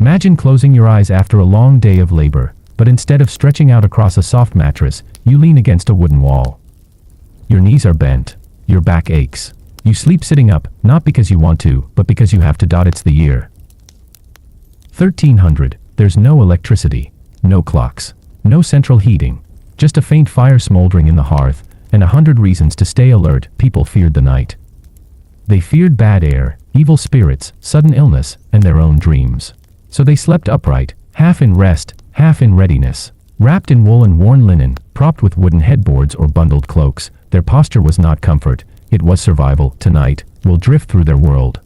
Imagine closing your eyes after a long day of labor, but instead of stretching out across a soft mattress, you lean against a wooden wall. Your knees are bent. Your back aches. You sleep sitting up, not because you want to, but because you have to. It's the year 1300. There's no electricity, no clocks, no central heating, just a faint fire smoldering in the hearth, and 100 reasons to stay alert. People feared the night. They feared bad air, evil spirits, sudden illness, and their own dreams. So they slept upright, half in rest, half in readiness. Wrapped in wool and worn linen, propped with wooden headboards or bundled cloaks, their posture was not comfort, it was survival. Tonight, we'll drift through their world.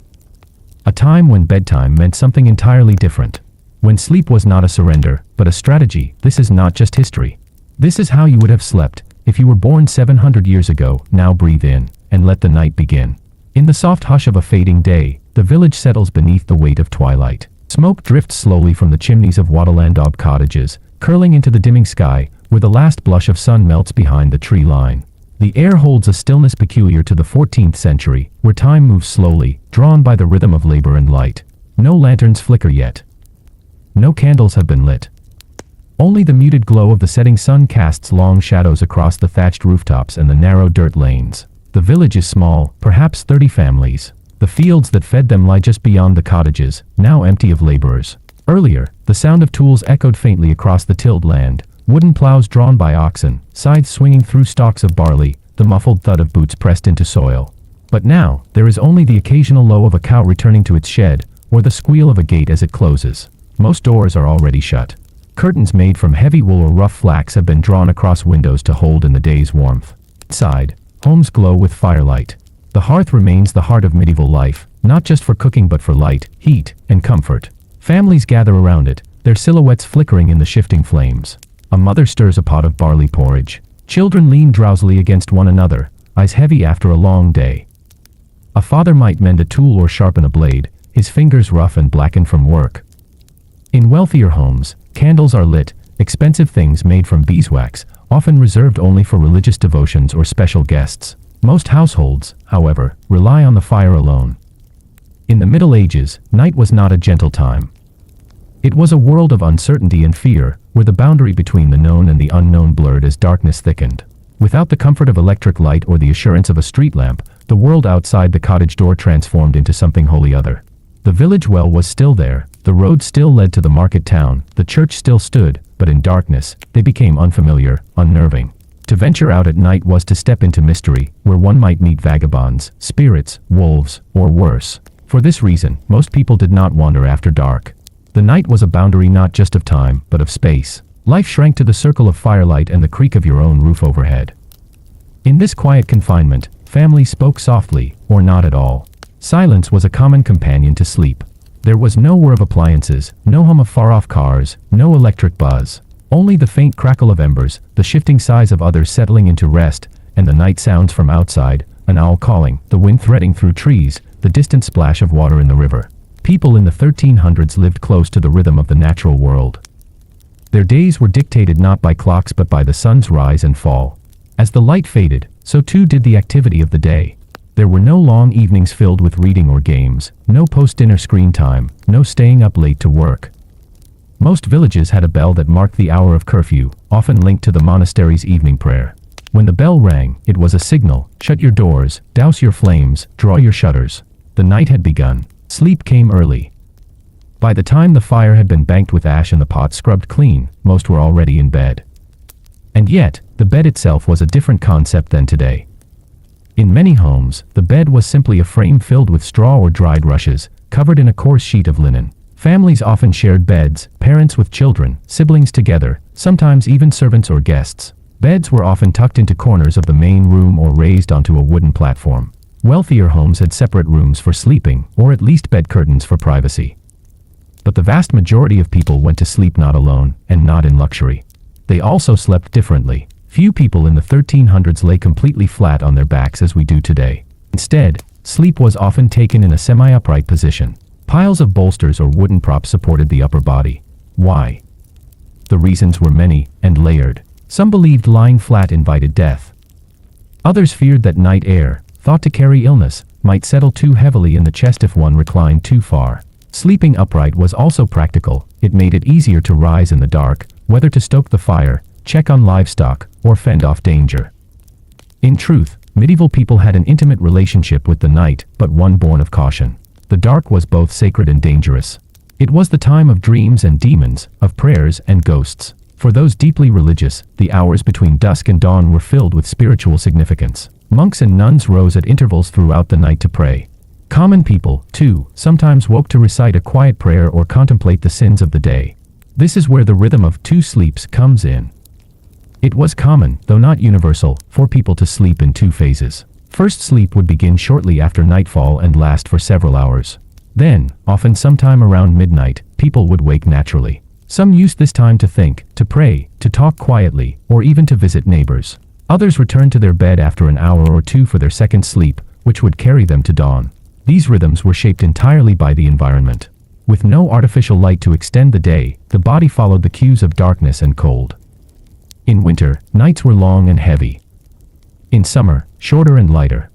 A time when bedtime meant something entirely different. When sleep was not a surrender, but a strategy. This is not just history. This is how you would have slept if you were born 700 years ago. Now breathe in, and let the night begin. In the soft hush of a fading day, the village settles beneath the weight of twilight. Smoke drifts slowly from the chimneys of wattle daub cottages, curling into the dimming sky, where the last blush of sun melts behind the tree line. The air holds a stillness peculiar to the 14th century, where time moves slowly, drawn by the rhythm of labor and light. No lanterns flicker yet. No candles have been lit. Only the muted glow of the setting sun casts long shadows across the thatched rooftops and the narrow dirt lanes. The village is small, perhaps 30 families. The fields that fed them lie just beyond the cottages, now empty of laborers. Earlier, the sound of tools echoed faintly across the tilled land. Wooden plows drawn by oxen, scythes swinging through stalks of barley, the muffled thud of boots pressed into soil. But now, there is only the occasional low of a cow returning to its shed, or the squeal of a gate as it closes. Most doors are already shut. Curtains made from heavy wool or rough flax have been drawn across windows to hold in the day's warmth. Inside, homes glow with firelight. The hearth remains the heart of medieval life, not just for cooking but for light, heat, and comfort. Families gather around it, their silhouettes flickering in the shifting flames. A mother stirs a pot of barley porridge. Children lean drowsily against one another, eyes heavy after a long day. A father might mend a tool or sharpen a blade, his fingers rough and blackened from work. In wealthier homes, candles are lit, expensive things made from beeswax, often reserved only for religious devotions or special guests. Most households, however, rely on the fire alone. In the Middle Ages, night was not a gentle time. It was a world of uncertainty and fear, where the boundary between the known and the unknown blurred as darkness thickened. Without the comfort of electric light or the assurance of a street lamp, the world outside the cottage door transformed into something wholly other. The village well was still there, the road still led to the market town, the church still stood, but in darkness, they became unfamiliar, unnerving. To venture out at night was to step into mystery, where one might meet vagabonds, spirits, wolves, or worse. For this reason, most people did not wander after dark. The night was a boundary not just of time, but of space. Life shrank to the circle of firelight and the creak of your own roof overhead. In this quiet confinement, families spoke softly, or not at all. Silence was a common companion to sleep. There was no whir of appliances, no hum of far-off cars, no electric buzz. Only the faint crackle of embers, the shifting sighs of others settling into rest, and the night sounds from outside, an owl calling, the wind threading through trees, the distant splash of water in the river. People in the 1300s lived close to the rhythm of the natural world. Their days were dictated not by clocks but by the sun's rise and fall. As the light faded, so too did the activity of the day. There were no long evenings filled with reading or games, no post-dinner screen time, no staying up late to work. Most villages had a bell that marked the hour of curfew, often linked to the monastery's evening prayer. When the bell rang, it was a signal: shut your doors, douse your flames, draw your shutters. The night had begun. Sleep came early. By the time the fire had been banked with ash and the pot scrubbed clean, most were already in bed. And yet, the bed itself was a different concept than today. In many homes, the bed was simply a frame filled with straw or dried rushes, covered in a coarse sheet of linen. Families often shared beds, parents with children, siblings together, sometimes even servants or guests. Beds were often tucked into corners of the main room or raised onto a wooden platform. Wealthier homes had separate rooms for sleeping, or at least bed curtains for privacy. But the vast majority of people went to sleep not alone, and not in luxury. They also slept differently. Few people in the 1300s lay completely flat on their backs as we do today. Instead, sleep was often taken in a semi-upright position. Piles of bolsters or wooden props supported the upper body. Why? The reasons were many and layered. Some believed lying flat invited death. Others feared that night air, thought to carry illness, might settle too heavily in the chest if one reclined too far. Sleeping upright was also practical. It made it easier to rise in the dark, whether to stoke the fire, check on livestock, or fend off danger. In truth, medieval people had an intimate relationship with the night, but one born of caution. The dark was both sacred and dangerous. It was the time of dreams and demons, of prayers and ghosts. For those deeply religious, the hours between dusk and dawn were filled with spiritual significance. Monks and nuns rose at intervals throughout the night to pray. Common people, too, sometimes woke to recite a quiet prayer or contemplate the sins of the day. This is where the rhythm of two sleeps comes in. It was common, though not universal, for people to sleep in two phases. First sleep would begin shortly after nightfall and last for several hours. Then, often sometime around midnight, people would wake naturally. Some used this time to think, to pray, to talk quietly, or even to visit neighbors. Others returned to their bed after an hour or two for their second sleep, which would carry them to dawn. These rhythms were shaped entirely by the environment. With no artificial light to extend the day, the body followed the cues of darkness and cold. In winter, nights were long and heavy. In summer, shorter and lighter.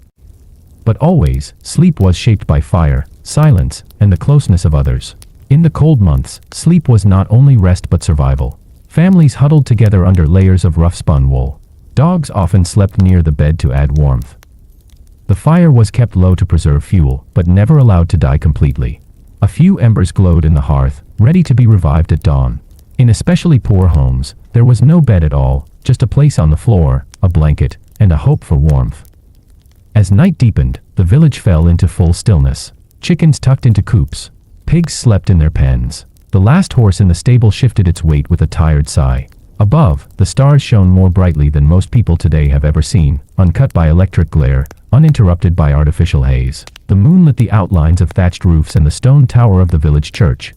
But always, sleep was shaped by fire, silence, and the closeness of others. In the cold months, sleep was not only rest but survival. Families huddled together under layers of rough-spun wool. Dogs often slept near the bed to add warmth. The fire was kept low to preserve fuel, but never allowed to die completely. A few embers glowed in the hearth, ready to be revived at dawn. In especially poor homes, there was no bed at all, just a place on the floor, a blanket, and a hope for warmth. As night deepened, the village fell into full stillness. Chickens tucked into coops. Pigs slept in their pens. The last horse in the stable shifted its weight with a tired sigh. Above, the stars shone more brightly than most people today have ever seen, uncut by electric glare, uninterrupted by artificial haze. The moon lit the outlines of thatched roofs and the stone tower of the village church.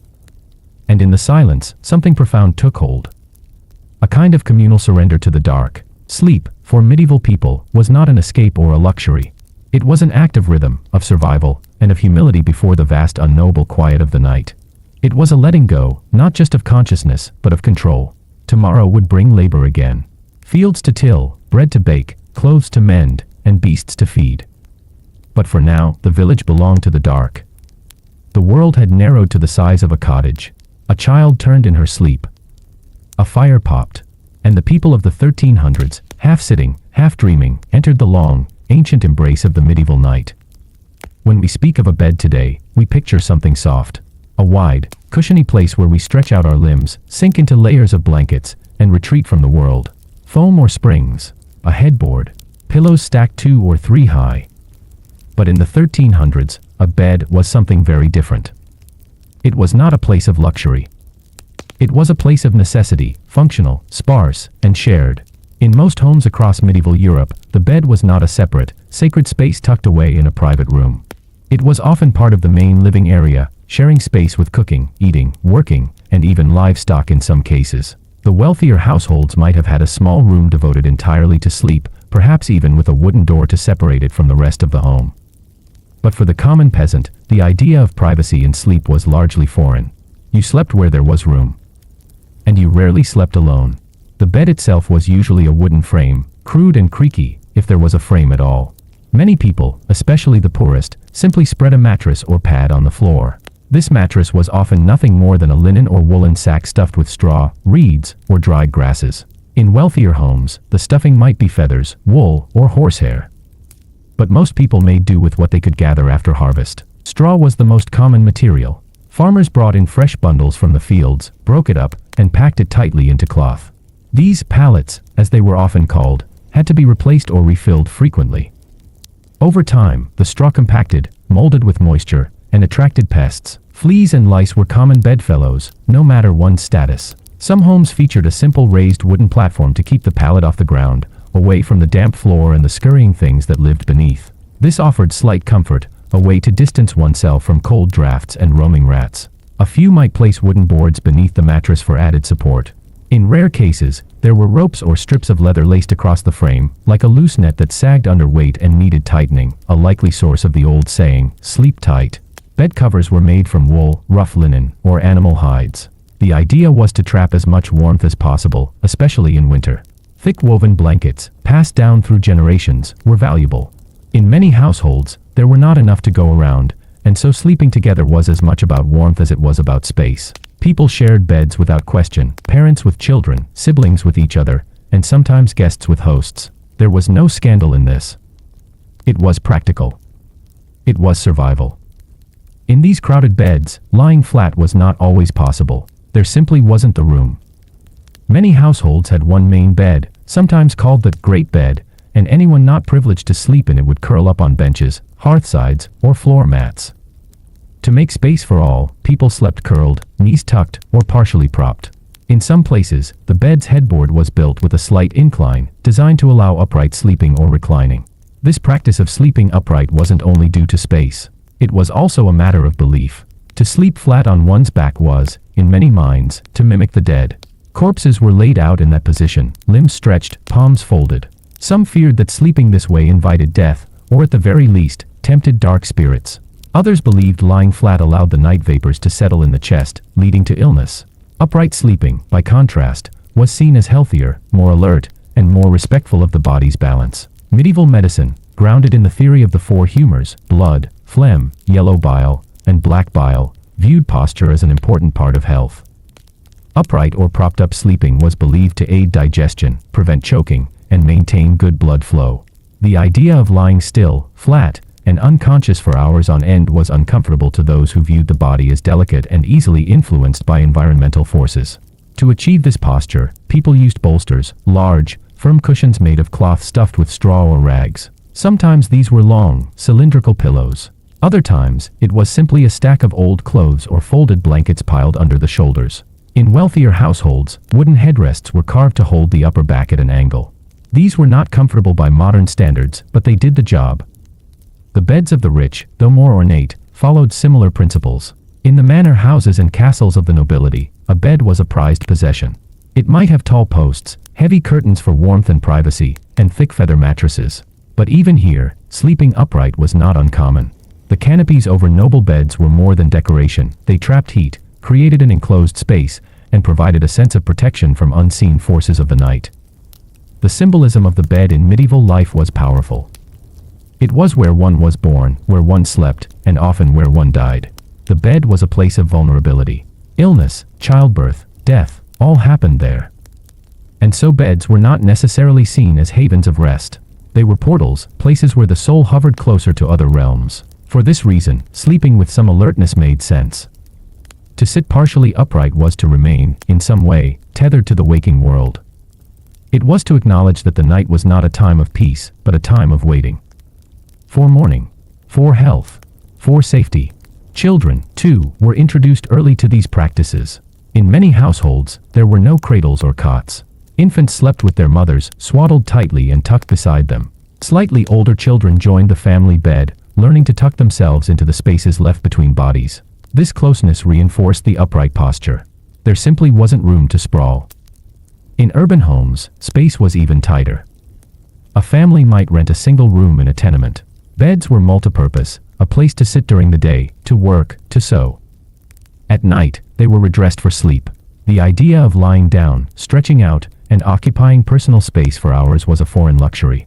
And in the silence, something profound took hold. A kind of communal surrender to the dark. Sleep, for medieval people, was not an escape or a luxury. It was an act of rhythm, of survival, and of humility before the vast unknowable quiet of the night. It was a letting go, not just of consciousness, but of control. Tomorrow would bring labor again. Fields to till, bread to bake, clothes to mend, and beasts to feed. But for now, the village belonged to the dark. The world had narrowed to the size of a cottage. A child turned in her sleep. A fire popped. And the people of the 1300s, half sitting, half dreaming, entered the long, ancient embrace of the medieval night. When we speak of a bed today, we picture something soft. A wide, cushiony place where we stretch out our limbs, sink into layers of blankets, and retreat from the world. Foam or springs. A headboard. Pillows stacked 2 or 3 high. But in the 1300s, a bed was something very different. It was not a place of luxury. It was a place of necessity, functional, sparse, and shared. In most homes across medieval Europe, the bed was not a separate, sacred space tucked away in a private room. It was often part of the main living area, sharing space with cooking, eating, working, and even livestock in some cases. The wealthier households might have had a small room devoted entirely to sleep, perhaps even with a wooden door to separate it from the rest of the home. But for the common peasant, the idea of privacy in sleep was largely foreign. You slept where there was room. And you rarely slept alone. The bed itself was usually a wooden frame, crude and creaky, if there was a frame at all. Many people, especially the poorest, simply spread a mattress or pad on the floor. This mattress was often nothing more than a linen or woolen sack stuffed with straw, reeds, or dried grasses. In wealthier homes, the stuffing might be feathers, wool, or horsehair. But most people made do with what they could gather after harvest. Straw was the most common material. Farmers brought in fresh bundles from the fields, broke it up, and packed it tightly into cloth. These pallets, as they were often called, had to be replaced or refilled frequently. Over time, the straw compacted, molded with moisture, and attracted pests. Fleas and lice were common bedfellows, no matter one's status. Some homes featured a simple raised wooden platform to keep the pallet off the ground, away from the damp floor and the scurrying things that lived beneath. This offered slight comfort, a way to distance oneself from cold drafts and roaming rats. A few might place wooden boards beneath the mattress for added support. In rare cases, there were ropes or strips of leather laced across the frame, like a loose net that sagged under weight and needed tightening, a likely source of the old saying, "Sleep tight." Bed covers were made from wool, rough linen, or animal hides. The idea was to trap as much warmth as possible, especially in winter. Thick woven blankets, passed down through generations, were valuable. In many households, there were not enough to go around, and so sleeping together was as much about warmth as it was about space. People shared beds without question, parents with children, siblings with each other, and sometimes guests with hosts. There was no scandal in this. It was practical. It was survival. In these crowded beds, lying flat was not always possible. There simply wasn't the room. Many households had one main bed, sometimes called the Great Bed, and anyone not privileged to sleep in it would curl up on benches, hearthsides, or floor mats. To make space for all, people slept curled, knees tucked, or partially propped. In some places, the bed's headboard was built with a slight incline, designed to allow upright sleeping or reclining. This practice of sleeping upright wasn't only due to space. It was also a matter of belief. To sleep flat on one's back was, in many minds, to mimic the dead. Corpses were laid out in that position, limbs stretched, palms folded. Some feared that sleeping this way invited death, or at the very least, tempted dark spirits. Others believed lying flat allowed the night vapors to settle in the chest, leading to illness. Upright sleeping, by contrast, was seen as healthier, more alert, and more respectful of the body's balance. Medieval medicine, grounded in the theory of the four humors, blood, phlegm, yellow bile, and black bile, viewed posture as an important part of health. Upright or propped up sleeping was believed to aid digestion, prevent choking, and maintain good blood flow. The idea of lying still, flat, and unconscious for hours on end was uncomfortable to those who viewed the body as delicate and easily influenced by environmental forces. To achieve this posture, people used bolsters, large, firm cushions made of cloth stuffed with straw or rags. Sometimes these were long, cylindrical pillows. Other times, it was simply a stack of old clothes or folded blankets piled under the shoulders. In wealthier households, wooden headrests were carved to hold the upper back at an angle. These were not comfortable by modern standards, but they did the job. The beds of the rich, though more ornate, followed similar principles. In the manor houses and castles of the nobility, a bed was a prized possession. It might have tall posts, heavy curtains for warmth and privacy, and thick feather mattresses. But even here, sleeping upright was not uncommon. The canopies over noble beds were more than decoration. They trapped heat, created an enclosed space, and provided a sense of protection from unseen forces of the night. The symbolism of the bed in medieval life was powerful. It was where one was born, where one slept, and often where one died. The bed was a place of vulnerability. Illness, childbirth, death, all happened there. And so beds were not necessarily seen as havens of rest. They were portals, places where the soul hovered closer to other realms. For this reason, sleeping with some alertness made sense. To sit partially upright was to remain, in some way, tethered to the waking world. It was to acknowledge that the night was not a time of peace, but a time of waiting. For mourning, for health, for safety. Children, too, were introduced early to these practices. In many households, there were no cradles or cots. Infants slept with their mothers, swaddled tightly and tucked beside them. Slightly older children joined the family bed, learning to tuck themselves into the spaces left between bodies. This closeness reinforced the upright posture. There simply wasn't room to sprawl. In urban homes, space was even tighter. A family might rent a single room in a tenement. Beds were multipurpose, a place to sit during the day, to work, to sew. At night, they were redressed for sleep. The idea of lying down, stretching out, and occupying personal space for hours was a foreign luxury.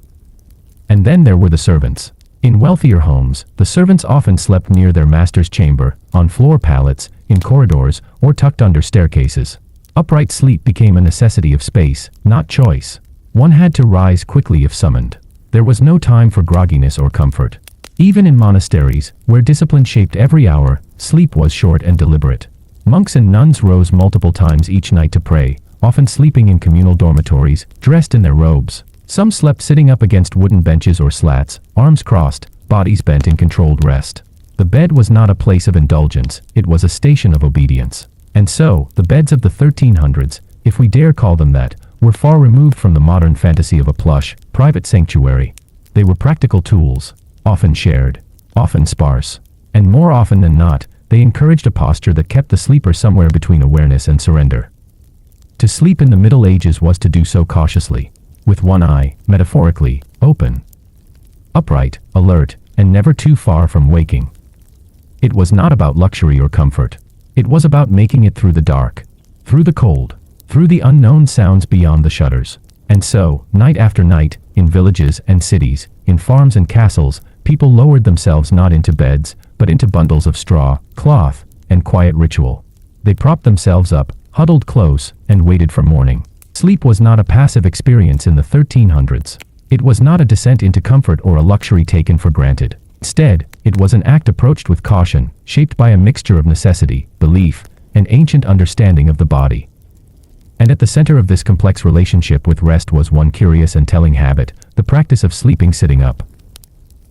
And then there were the servants. In wealthier homes, the servants often slept near their master's chamber, on floor pallets, in corridors, or tucked under staircases. Upright sleep became a necessity of space, not choice. One had to rise quickly if summoned. There was no time for grogginess or comfort. Even in monasteries, where discipline shaped every hour, sleep was short and deliberate. Monks and nuns rose multiple times each night to pray, often sleeping in communal dormitories, dressed in their robes. Some slept sitting up against wooden benches or slats, arms crossed, bodies bent in controlled rest. The bed was not a place of indulgence, it was a station of obedience. And so, the beds of the 1300s, if we dare call them that, were far removed from the modern fantasy of a plush, private sanctuary. They were practical tools, often shared, often sparse. And more often than not, they encouraged a posture that kept the sleeper somewhere between awareness and surrender. To sleep in the Middle Ages was to do so cautiously, with one eye, metaphorically, open. Upright, alert, and never too far from waking. It was not about luxury or comfort. It was about making it through the dark, through the cold, through the unknown sounds beyond the shutters. And so, night after night, in villages and cities, in farms and castles, people lowered themselves not into beds, but into bundles of straw, cloth, and quiet ritual. They propped themselves up, huddled close, and waited for morning. Sleep was not a passive experience in the 1300s. It was not a descent into comfort or a luxury taken for granted. Instead, it was an act approached with caution, shaped by a mixture of necessity, belief, and ancient understanding of the body. And at the center of this complex relationship with rest was one curious and telling habit, the practice of sleeping sitting up.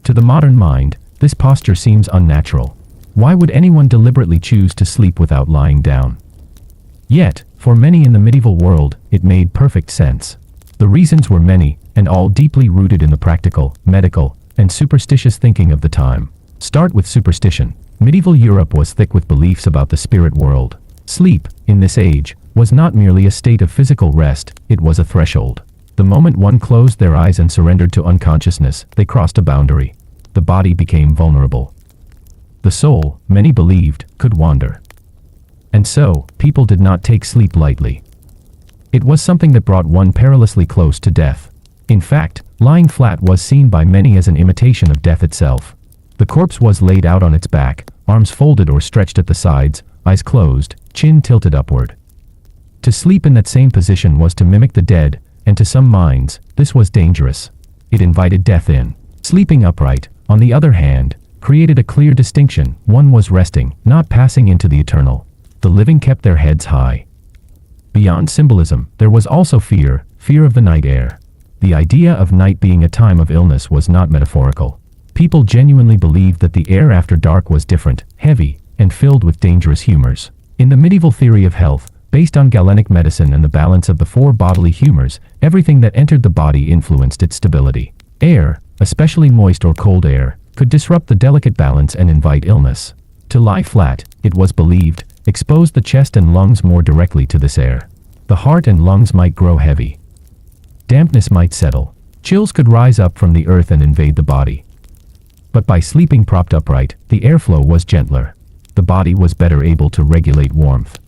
To the modern mind, this posture seems unnatural. Why would anyone deliberately choose to sleep without lying down? Yet, for many in the medieval world, it made perfect sense. The reasons were many, and all deeply rooted in the practical, medical, and superstitious thinking of the time. Start with superstition. Medieval Europe was thick with beliefs about the spirit world. Sleep, in this age, was not merely a state of physical rest, it was a threshold. The moment one closed their eyes and surrendered to unconsciousness, they crossed a boundary. The body became vulnerable. The soul, many believed, could wander. And so, people did not take sleep lightly. It was something that brought one perilously close to death. In fact, lying flat was seen by many as an imitation of death itself. The corpse was laid out on its back, arms folded or stretched at the sides, eyes closed, chin tilted upward. To sleep in that same position was to mimic the dead, and to some minds, this was dangerous. It invited death in. Sleeping upright, on the other hand, created a clear distinction. One was resting, not passing into the eternal. The living kept their heads high. Beyond symbolism, there was also fear of the night air. The idea of night being a time of illness was not metaphorical. People genuinely believed that the air after dark was different, heavy, and filled with dangerous humors. In the medieval theory of health, based on Galenic medicine and the balance of the four bodily humors, everything that entered the body influenced its stability. Air, especially moist or cold air, could disrupt the delicate balance and invite illness. To lie flat, it was believed, exposed the chest and lungs more directly to this air. The heart and lungs might grow heavy. Dampness might settle. Chills could rise up from the earth and invade the body. But by sleeping propped upright, the airflow was gentler. The body was better able to regulate warmth.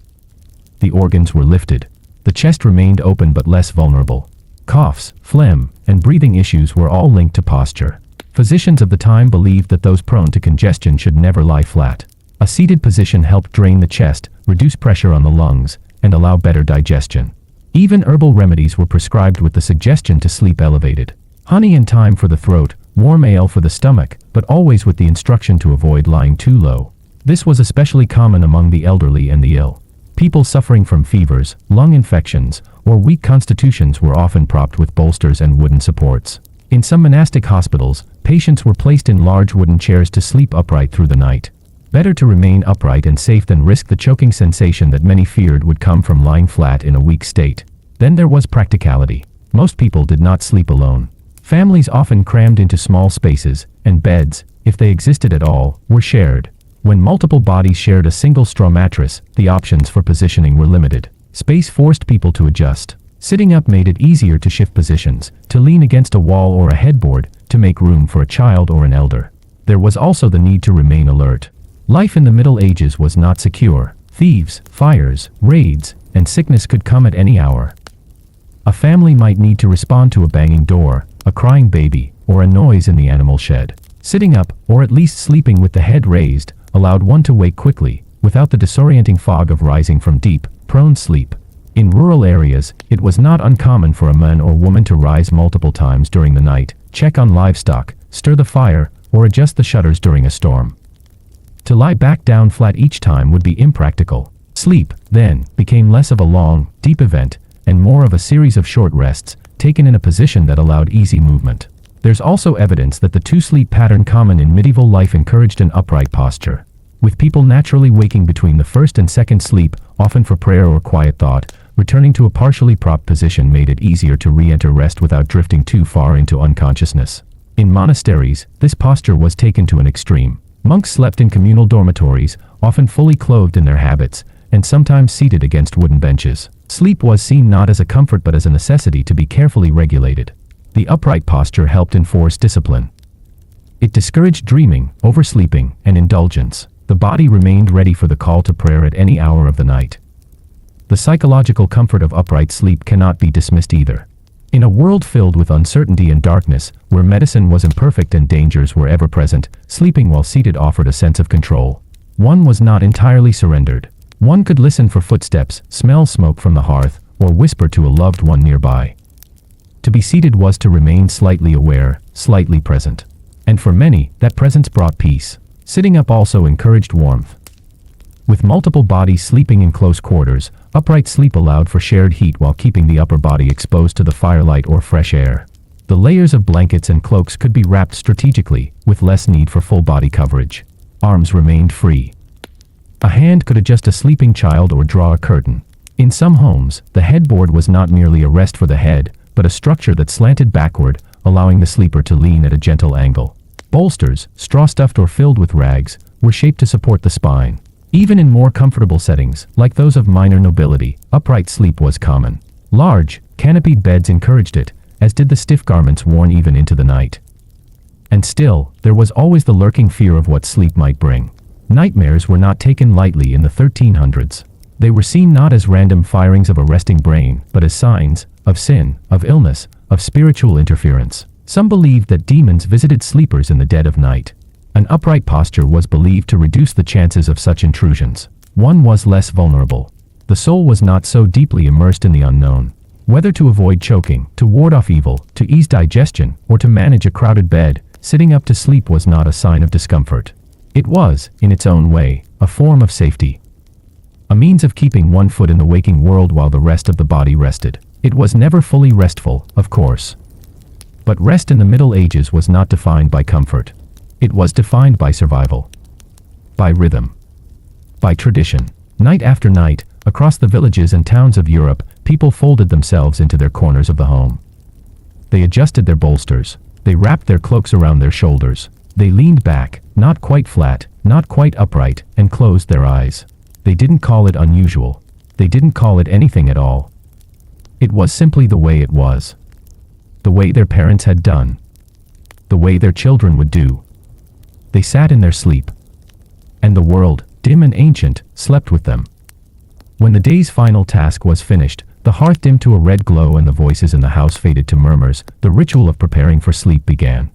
The organs were lifted. The chest remained open but less vulnerable. Coughs, phlegm, and breathing issues were all linked to posture. Physicians of the time believed that those prone to congestion should never lie flat. A seated position helped drain the chest, reduce pressure on the lungs, and allow better digestion. Even herbal remedies were prescribed with the suggestion to sleep elevated. Honey and thyme for the throat, warm ale for the stomach, but always with the instruction to avoid lying too low. This was especially common among the elderly and the ill. People suffering from fevers, lung infections, or weak constitutions were often propped with bolsters and wooden supports. In some monastic hospitals, patients were placed in large wooden chairs to sleep upright through the night. Better to remain upright and safe than risk the choking sensation that many feared would come from lying flat in a weak state. Then there was practicality. Most people did not sleep alone. Families often crammed into small spaces, and beds, if they existed at all, were shared. When multiple bodies shared a single straw mattress, the options for positioning were limited. Space forced people to adjust. Sitting up made it easier to shift positions, to lean against a wall or a headboard, to make room for a child or an elder. There was also the need to remain alert. Life in the Middle Ages was not secure. Thieves, fires, raids, and sickness could come at any hour. A family might need to respond to a banging door, a crying baby, or a noise in the animal shed. Sitting up, or at least sleeping with the head raised, allowed one to wake quickly, without the disorienting fog of rising from deep, prone sleep. In rural areas, it was not uncommon for a man or woman to rise multiple times during the night, check on livestock, stir the fire, or adjust the shutters during a storm. To lie back down flat each time would be impractical. Sleep, then, became less of a long, deep event, and more of a series of short rests, taken in a position that allowed easy movement. There's also evidence that the two-sleep pattern common in medieval life encouraged an upright posture. With people naturally waking between the first and second sleep, often for prayer or quiet thought, returning to a partially propped position made it easier to re-enter rest without drifting too far into unconsciousness. In monasteries, this posture was taken to an extreme. Monks slept in communal dormitories, often fully clothed in their habits, and sometimes seated against wooden benches. Sleep was seen not as a comfort but as a necessity to be carefully regulated. The upright posture helped enforce discipline. It discouraged dreaming, oversleeping, and indulgence. The body remained ready for the call to prayer at any hour of the night. The psychological comfort of upright sleep cannot be dismissed either. In a world filled with uncertainty and darkness, where medicine was imperfect and dangers were ever present, sleeping while seated offered a sense of control. One was not entirely surrendered. One could listen for footsteps, smell smoke from the hearth, or whisper to a loved one nearby. To be seated was to remain slightly aware, slightly present. And for many, that presence brought peace. Sitting up also encouraged warmth. With multiple bodies sleeping in close quarters, upright sleep allowed for shared heat while keeping the upper body exposed to the firelight or fresh air. The layers of blankets and cloaks could be wrapped strategically, with less need for full body coverage. Arms remained free. A hand could adjust a sleeping child or draw a curtain. In some homes, the headboard was not merely a rest for the head, but a structure that slanted backward, allowing the sleeper to lean at a gentle angle. Bolsters, straw-stuffed or filled with rags, were shaped to support the spine. Even in more comfortable settings, like those of minor nobility, upright sleep was common. Large, canopied beds encouraged it, as did the stiff garments worn even into the night. And still, there was always the lurking fear of what sleep might bring. Nightmares were not taken lightly in the 1300s. They were seen not as random firings of a resting brain, but as signs of sin, of illness, of spiritual interference. Some believed that demons visited sleepers in the dead of night. An upright posture was believed to reduce the chances of such intrusions. One was less vulnerable. The soul was not so deeply immersed in the unknown. Whether to avoid choking, to ward off evil, to ease digestion, or to manage a crowded bed, sitting up to sleep was not a sign of discomfort. It was, in its own way, a form of safety. A means of keeping one foot in the waking world while the rest of the body rested. It was never fully restful, of course. But rest in the Middle Ages was not defined by comfort. It was defined by survival. By rhythm. By tradition. Night after night, across the villages and towns of Europe, people folded themselves into their corners of the home. They adjusted their bolsters. They wrapped their cloaks around their shoulders. They leaned back, not quite flat, not quite upright, and closed their eyes. They didn't call it unusual. They didn't call it anything at all. It was simply the way it was. The way their parents had done. The way their children would do. They sat in their sleep. And the world, dim and ancient, slept with them. When the day's final task was finished, the hearth dimmed to a red glow and the voices in the house faded to murmurs, the ritual of preparing for sleep began.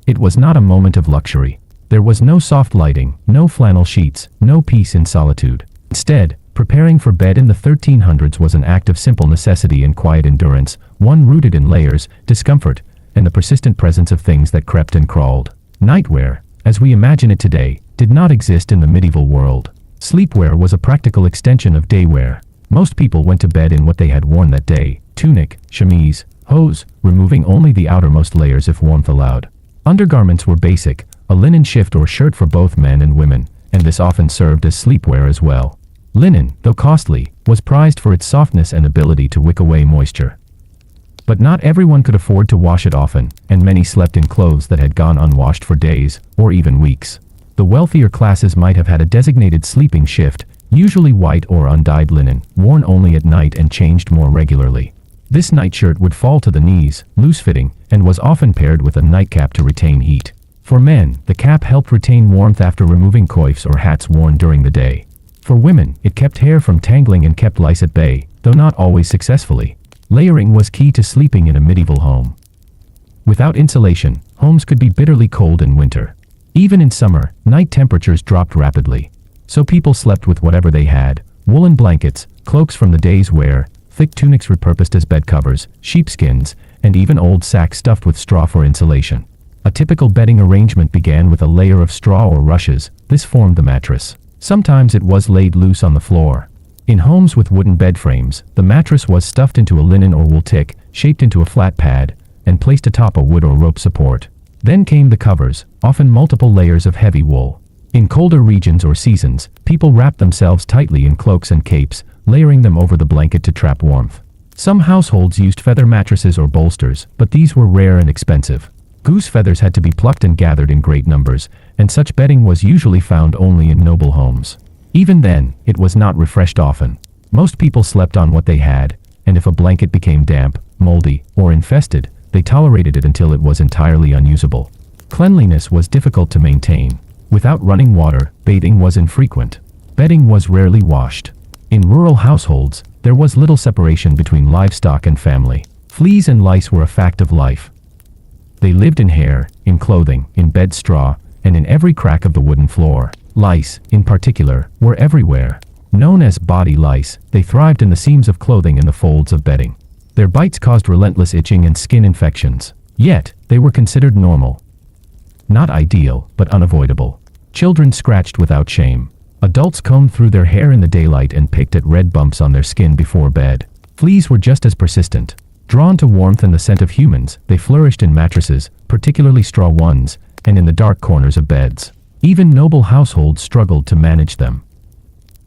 It was not a moment of luxury. There was no soft lighting, no flannel sheets, no peace in solitude. Instead, preparing for bed in the 1300s was an act of simple necessity and quiet endurance, one rooted in layers, discomfort, and the persistent presence of things that crept and crawled. Nightwear, as we imagine it today, did not exist in the medieval world. Sleepwear was a practical extension of daywear. Most people went to bed in what they had worn that day: tunic, chemise, hose, removing only the outermost layers if warmth allowed. Undergarments were basic, a linen shift or shirt for both men and women, and this often served as sleepwear as well. Linen, though costly, was prized for its softness and ability to wick away moisture. But not everyone could afford to wash it often, and many slept in clothes that had gone unwashed for days, or even weeks. The wealthier classes might have had a designated sleeping shift, usually white or undyed linen, worn only at night and changed more regularly. This nightshirt would fall to the knees, loose-fitting, and was often paired with a nightcap to retain heat. For men, the cap helped retain warmth after removing coifs or hats worn during the day. For women, it kept hair from tangling and kept lice at bay, though not always successfully. Layering was key to sleeping in a medieval home. Without insulation, homes could be bitterly cold in winter. Even in summer, night temperatures dropped rapidly. So people slept with whatever they had: woolen blankets, cloaks from the day's wear, thick tunics repurposed as bed covers, sheepskins, and even old sacks stuffed with straw for insulation. A typical bedding arrangement began with a layer of straw or rushes. This formed the mattress. Sometimes it was laid loose on the floor. In homes with wooden bed frames, the mattress was stuffed into a linen or wool tick, shaped into a flat pad, and placed atop a wood or rope support. Then came the covers, often multiple layers of heavy wool. In colder regions or seasons, people wrapped themselves tightly in cloaks and capes, layering them over the blanket to trap warmth. Some households used feather mattresses or bolsters, but these were rare and expensive. Goose feathers had to be plucked and gathered in great numbers, and such bedding was usually found only in noble homes. Even then, it was not refreshed often. Most people slept on what they had, and if a blanket became damp, moldy, or infested, they tolerated it until it was entirely unusable. Cleanliness was difficult to maintain. Without running water, bathing was infrequent. Bedding was rarely washed. In rural households, there was little separation between livestock and family. Fleas and lice were a fact of life. They lived in hair, in clothing, in bed straw, and in every crack of the wooden floor. Lice, in particular, were everywhere. Known as body lice, they thrived in the seams of clothing and the folds of bedding. Their bites caused relentless itching and skin infections. Yet, they were considered normal. Not ideal, but unavoidable. Children scratched without shame. Adults combed through their hair in the daylight and picked at red bumps on their skin before bed. Fleas were just as persistent. Drawn to warmth and the scent of humans, they flourished in mattresses, particularly straw ones, and in the dark corners of beds. Even noble households struggled to manage them.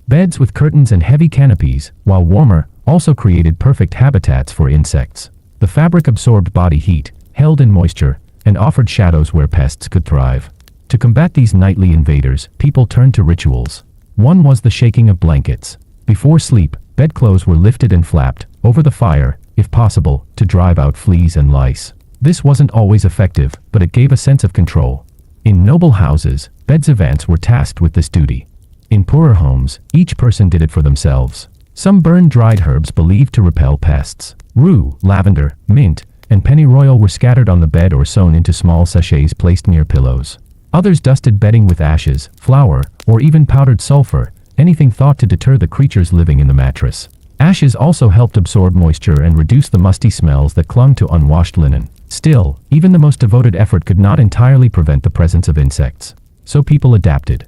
Beds with curtains and heavy canopies, while warmer, also created perfect habitats for insects. The fabric absorbed body heat, held in moisture, and offered shadows where pests could thrive. To combat these nightly invaders, people turned to rituals. One was the shaking of blankets. Before sleep, bedclothes were lifted and flapped, over the fire, if possible, to drive out fleas and lice. This wasn't always effective, but it gave a sense of control. In noble houses, beds-savants were tasked with this duty. In poorer homes, each person did it for themselves. Some burned dried herbs believed to repel pests. Rue, lavender, mint, and pennyroyal were scattered on the bed or sewn into small sachets placed near pillows. Others dusted bedding with ashes, flour, or even powdered sulfur, anything thought to deter the creatures living in the mattress. Ashes also helped absorb moisture and reduce the musty smells that clung to unwashed linen. Still, even the most devoted effort could not entirely prevent the presence of insects. So people adapted.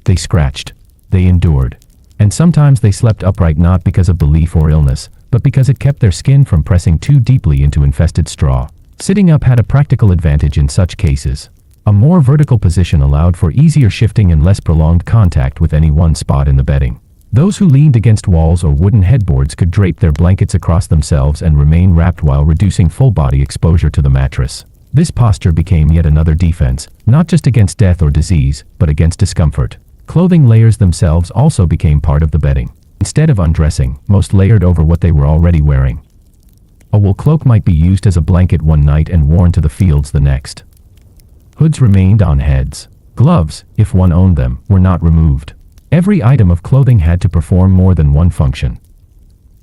They scratched. They endured. And sometimes they slept upright not because of belief or illness, but because it kept their skin from pressing too deeply into infested straw. Sitting up had a practical advantage in such cases. A more vertical position allowed for easier shifting and less prolonged contact with any one spot in the bedding. Those who leaned against walls or wooden headboards could drape their blankets across themselves and remain wrapped while reducing full-body exposure to the mattress. This posture became yet another defense, not just against death or disease, but against discomfort. Clothing layers themselves also became part of the bedding. Instead of undressing, most layered over what they were already wearing. A wool cloak might be used as a blanket one night and worn to the fields the next. Hoods remained on heads. Gloves, if one owned them, were not removed. Every item of clothing had to perform more than one function.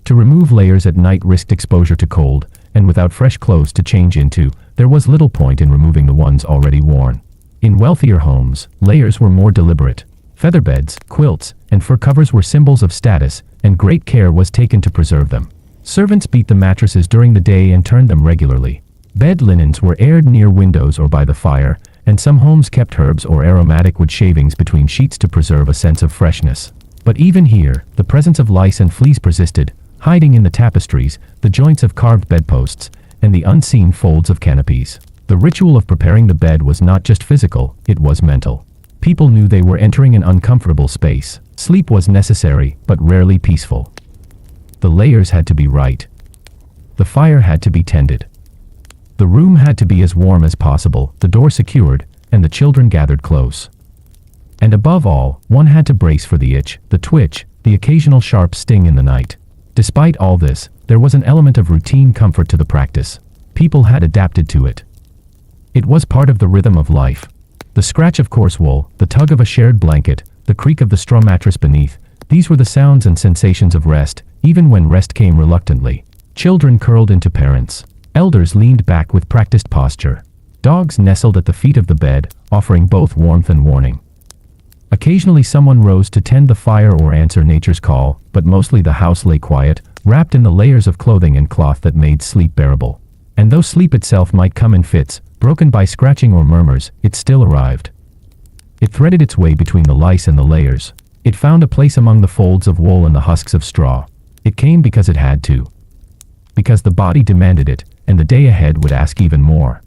To remove layers at night risked exposure to cold, and without fresh clothes to change into, there was little point in removing the ones already worn. In wealthier homes, layers were more deliberate. Featherbeds, quilts, and fur covers were symbols of status, and great care was taken to preserve them. Servants beat the mattresses during the day and turned them regularly. Bed linens were aired near windows or by the fire, and some homes kept herbs or aromatic wood shavings between sheets to preserve a sense of freshness. But even here, the presence of lice and fleas persisted, hiding in the tapestries, the joints of carved bedposts, and the unseen folds of canopies. The ritual of preparing the bed was not just physical, it was mental. People knew they were entering an uncomfortable space. Sleep was necessary, but rarely peaceful. The layers had to be right. The fire had to be tended. The room had to be as warm as possible, the door secured, and the children gathered close. And above all, one had to brace for the itch, the twitch, the occasional sharp sting in the night. Despite all this, there was an element of routine comfort to the practice. People had adapted to it. It was part of the rhythm of life. The scratch of coarse wool, the tug of a shared blanket, the creak of the straw mattress beneath, these were the sounds and sensations of rest, even when rest came reluctantly. Children curled into parents. Elders leaned back with practiced posture. Dogs nestled at the feet of the bed, offering both warmth and warning. Occasionally someone rose to tend the fire or answer nature's call, but mostly the house lay quiet, wrapped in the layers of clothing and cloth that made sleep bearable. And though sleep itself might come in fits, broken by scratching or murmurs, it still arrived. It threaded its way between the lice and the layers. It found a place among the folds of wool and the husks of straw. It came because it had to. Because the body demanded it, and the day ahead would ask even more.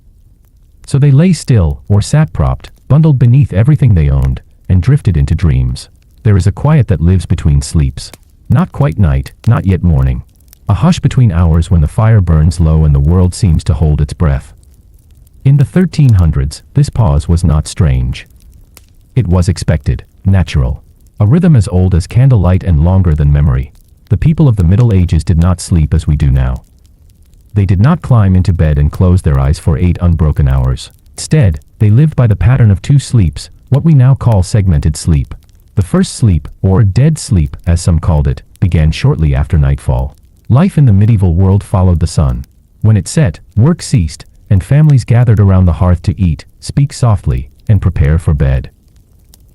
So they lay still, or sat propped, bundled beneath everything they owned, and drifted into dreams. There is a quiet that lives between sleeps. Not quite night, not yet morning. A hush between hours when the fire burns low and the world seems to hold its breath. In the 1300s, this pause was not strange. It was expected, natural. A rhythm as old as candlelight and longer than memory. The people of the Middle Ages did not sleep as we do now. They did not climb into bed and close their eyes for 8 unbroken hours. Instead, they lived by the pattern of 2 sleeps, what we now call segmented sleep. The first sleep, or dead sleep, as some called it, began shortly after nightfall. Life in the medieval world followed the sun. When it set, work ceased, and families gathered around the hearth to eat, speak softly, and prepare for bed.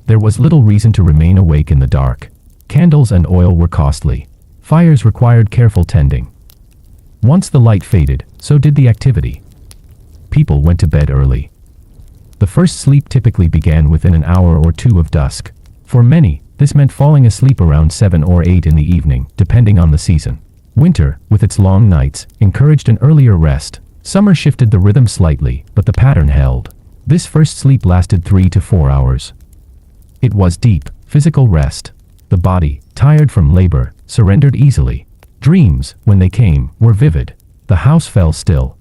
There was little reason to remain awake in the dark. Candles and oil were costly. Fires required careful tending. Once the light faded, so did the activity. People went to bed early. The first sleep typically began within an hour or two of dusk. For many, this meant falling asleep around 7 or 8 in the evening, depending on the season. Winter, with its long nights, encouraged an earlier rest. Summer shifted the rhythm slightly, but the pattern held. This first sleep lasted 3 to 4 hours. It was deep, physical rest. The body, tired from labor, surrendered easily. Dreams, when they came, were vivid. The house fell still.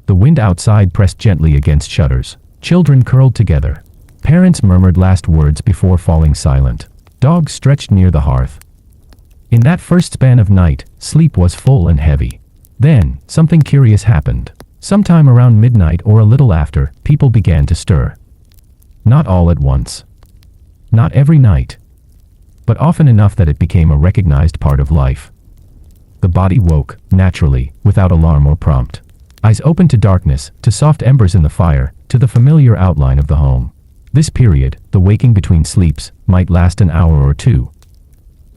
The wind outside pressed gently against shutters. Children curled together. Parents murmured last words before falling silent. Dogs stretched near the hearth. In that first span of night, sleep was full and heavy. Then, something curious happened. Sometime around midnight or a little after, people began to stir. Not all at once. Not every night. But often enough that it became a recognized part of life. The body woke, naturally, without alarm or prompt. Eyes opened to darkness, to soft embers in the fire, to the familiar outline of the home. This period, the waking between sleeps, might last an hour or two.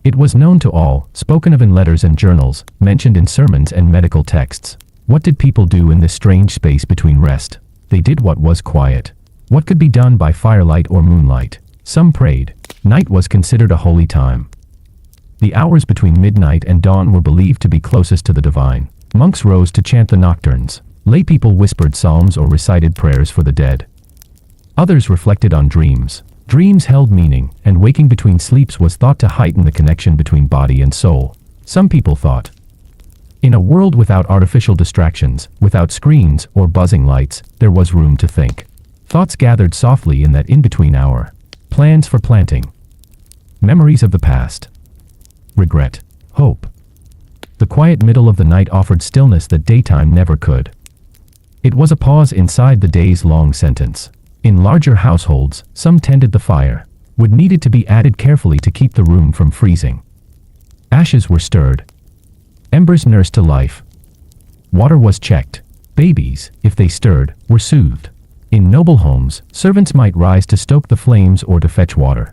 It was known to all, spoken of in letters and journals, mentioned in sermons and medical texts. What did people do in this strange space between rest? They did what was quiet. What could be done by firelight or moonlight? Some prayed. Night was considered a holy time. The hours between midnight and dawn were believed to be closest to the divine. Monks rose to chant the nocturnes. Laypeople whispered psalms or recited prayers for the dead. Others reflected on dreams. Dreams held meaning, and waking between sleeps was thought to heighten the connection between body and soul. Some people thought, in a world without artificial distractions, without screens or buzzing lights, there was room to think. Thoughts gathered softly in that in-between hour. Plans for planting. Memories of the past. Regret. Hope. The quiet middle of the night offered stillness that daytime never could. It was a pause inside the day's long sentence. In larger households, some tended the fire. Wood needed to be added carefully to keep the room from freezing. Ashes were stirred. Embers nursed to life. Water was checked. Babies, if they stirred, were soothed. In noble homes, servants might rise to stoke the flames or to fetch water.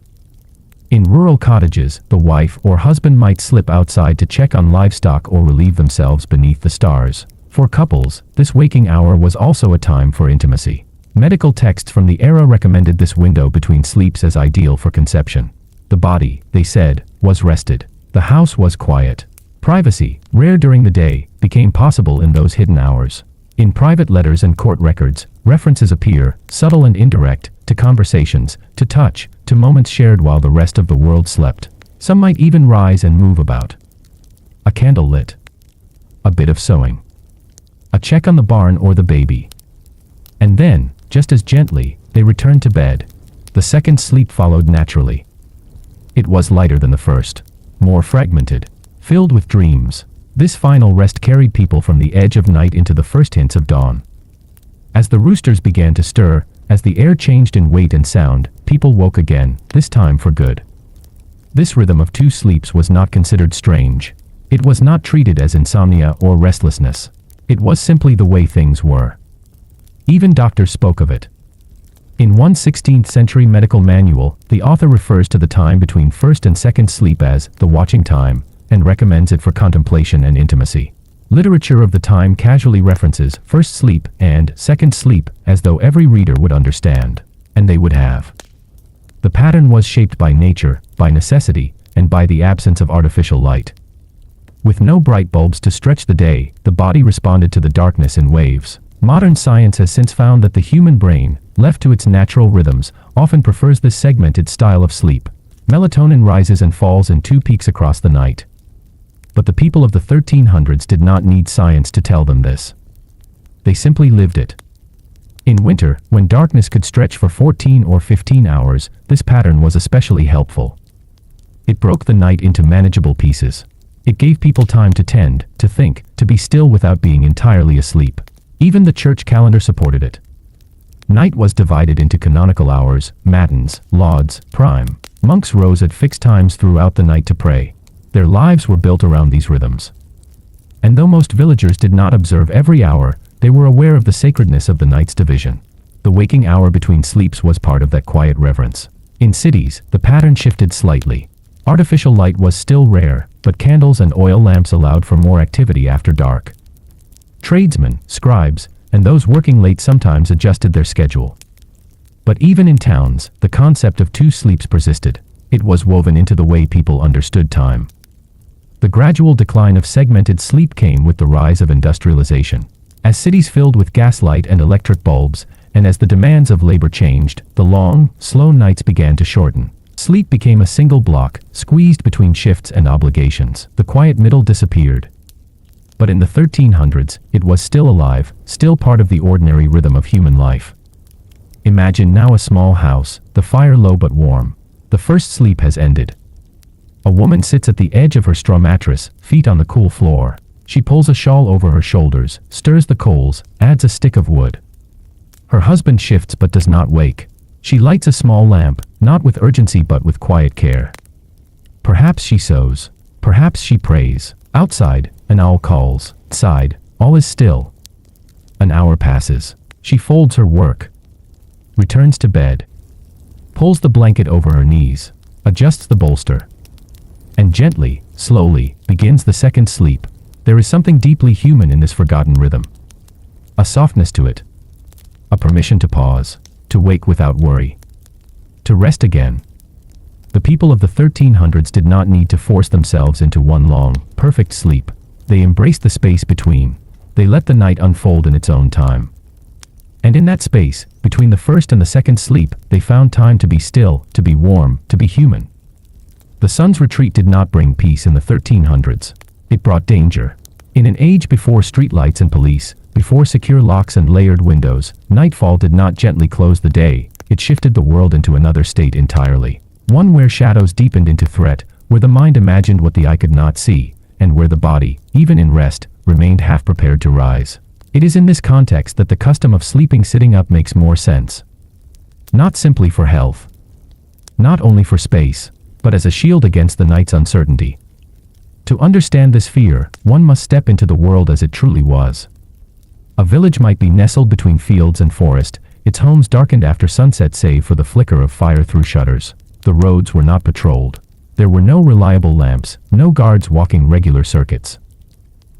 In rural cottages, the wife or husband might slip outside to check on livestock or relieve themselves beneath the stars. For couples, this waking hour was also a time for intimacy. Medical texts from the era recommended this window between sleeps as ideal for conception. The body, they said, was rested. The house was quiet. Privacy, rare during the day, became possible in those hidden hours. In private letters and court records, references appear, subtle and indirect, to conversations, to touch, to moments shared while the rest of the world slept. Some might even rise and move about. A candle lit. A bit of sewing. A check on the barn or the baby. And then, just as gently, they returned to bed. The second sleep followed naturally. It was lighter than the first, more fragmented, filled with dreams. This final rest carried people from the edge of night into the first hints of dawn. As the roosters began to stir, as the air changed in weight and sound, people woke again, this time for good. This rhythm of two sleeps was not considered strange. It was not treated as insomnia or restlessness. It was simply the way things were. Even doctors spoke of it. In one 16th century medical manual, the author refers to the time between first and second sleep as the watching time, and recommends it for contemplation and intimacy. Literature of the time casually references first sleep and second sleep as though every reader would understand, and they would have. The pattern was shaped by nature, by necessity, and by the absence of artificial light. With no bright bulbs to stretch the day, the body responded to the darkness in waves. Modern science has since found that the human brain, left to its natural rhythms, often prefers this segmented style of sleep. Melatonin rises and falls in two peaks across the night. But the people of the 1300s did not need science to tell them this. They simply lived it. In winter, when darkness could stretch for 14 or 15 hours, this pattern was especially helpful. It broke the night into manageable pieces. It gave people time to tend, to think, to be still without being entirely asleep. Even the church calendar supported it. Night was divided into canonical hours, matins, lauds, prime. Monks rose at fixed times throughout the night to pray. Their lives were built around these rhythms. And though most villagers did not observe every hour, they were aware of the sacredness of the night's division. The waking hour between sleeps was part of that quiet reverence. In cities, the pattern shifted slightly. Artificial light was still rare, but candles and oil lamps allowed for more activity after dark. Tradesmen, scribes, and those working late sometimes adjusted their schedule. But even in towns, the concept of two sleeps persisted. It was woven into the way people understood time. The gradual decline of segmented sleep came with the rise of industrialization. As cities filled with gaslight and electric bulbs, and as the demands of labor changed, the long, slow nights began to shorten. Sleep became a single block, squeezed between shifts and obligations. The quiet middle disappeared. But in the 1300s, it was still alive, still part of the ordinary rhythm of human life. Imagine now a small house, the fire low but warm. The first sleep has ended. A woman sits at the edge of her straw mattress, feet on the cool floor. She pulls a shawl over her shoulders, stirs the coals, adds a stick of wood. Her husband shifts but does not wake. She lights a small lamp, not with urgency but with quiet care. Perhaps she sews. Perhaps she prays. Outside, an owl calls. Inside, all is still. An hour passes. She folds her work. Returns to bed. Pulls the blanket over her knees. Adjusts the bolster. And gently, slowly, begins the second sleep. There is something deeply human in this forgotten rhythm. A softness to it. A permission to pause. To wake without worry. To rest again. The people of the 1300s did not need to force themselves into one long, perfect sleep. They embraced the space between. They let the night unfold in its own time. And in that space, between the first and the second sleep, they found time to be still, to be warm, to be human. The sun's retreat did not bring peace in the 1300s. It brought danger. In an age before streetlights and police, before secure locks and layered windows, nightfall did not gently close the day. It shifted the world into another state entirely. One where shadows deepened into threat, where the mind imagined what the eye could not see, and where the body, even in rest, remained half prepared to rise. It is in this context that the custom of sleeping sitting up makes more sense. Not simply for health. Not only for space, but as a shield against the night's uncertainty. To understand this fear, one must step into the world as it truly was. A village might be nestled between fields and forest, its homes darkened after sunset save for the flicker of fire through shutters. The roads were not patrolled. There were no reliable lamps, no guards walking regular circuits.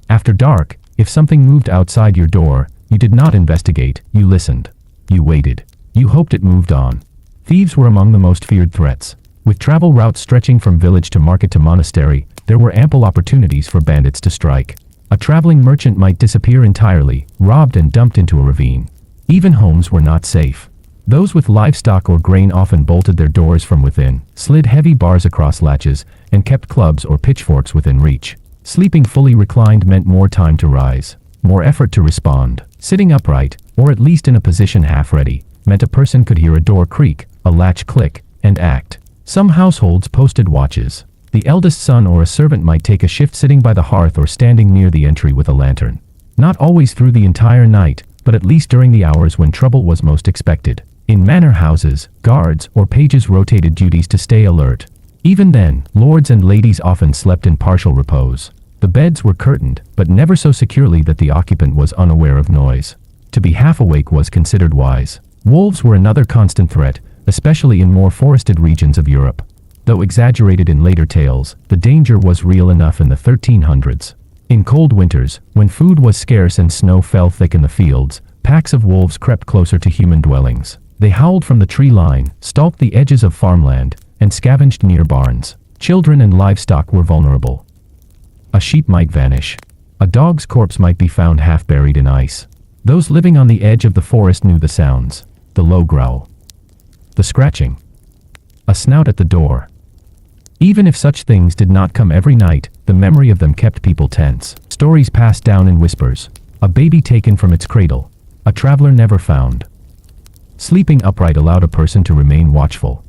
After dark, if something moved outside your door, you did not investigate, you listened. You waited. You hoped it moved on. Thieves were among the most feared threats. With travel routes stretching from village to market to monastery, there were ample opportunities for bandits to strike. A traveling merchant might disappear entirely, robbed and dumped into a ravine. Even homes were not safe. Those with livestock or grain often bolted their doors from within, slid heavy bars across latches, and kept clubs or pitchforks within reach. Sleeping fully reclined meant more time to rise, more effort to respond. Sitting upright, or at least in a position half-ready, meant a person could hear a door creak, a latch click, and act. Some households posted watches. The eldest son or a servant might take a shift sitting by the hearth or standing near the entry with a lantern. Not always through the entire night, but at least during the hours when trouble was most expected. In manor houses, guards or pages rotated duties to stay alert. Even then, lords and ladies often slept in partial repose. The beds were curtained, but never so securely that the occupant was unaware of noise. To be half awake was considered wise. Wolves were another constant threat, especially in more forested regions of Europe. Though exaggerated in later tales, the danger was real enough in the 1300s. In cold winters, when food was scarce and snow fell thick in the fields, packs of wolves crept closer to human dwellings. They howled from the tree line, stalked the edges of farmland, and scavenged near barns. Children and livestock were vulnerable. A sheep might vanish. A dog's corpse might be found half buried in ice. Those living on the edge of the forest knew the sounds. The low growl. The scratching. A snout at the door. Even if such things did not come every night, the memory of them kept people tense. Stories passed down in whispers. A baby taken from its cradle. A traveler never found. Sleeping upright allowed a person to remain watchful.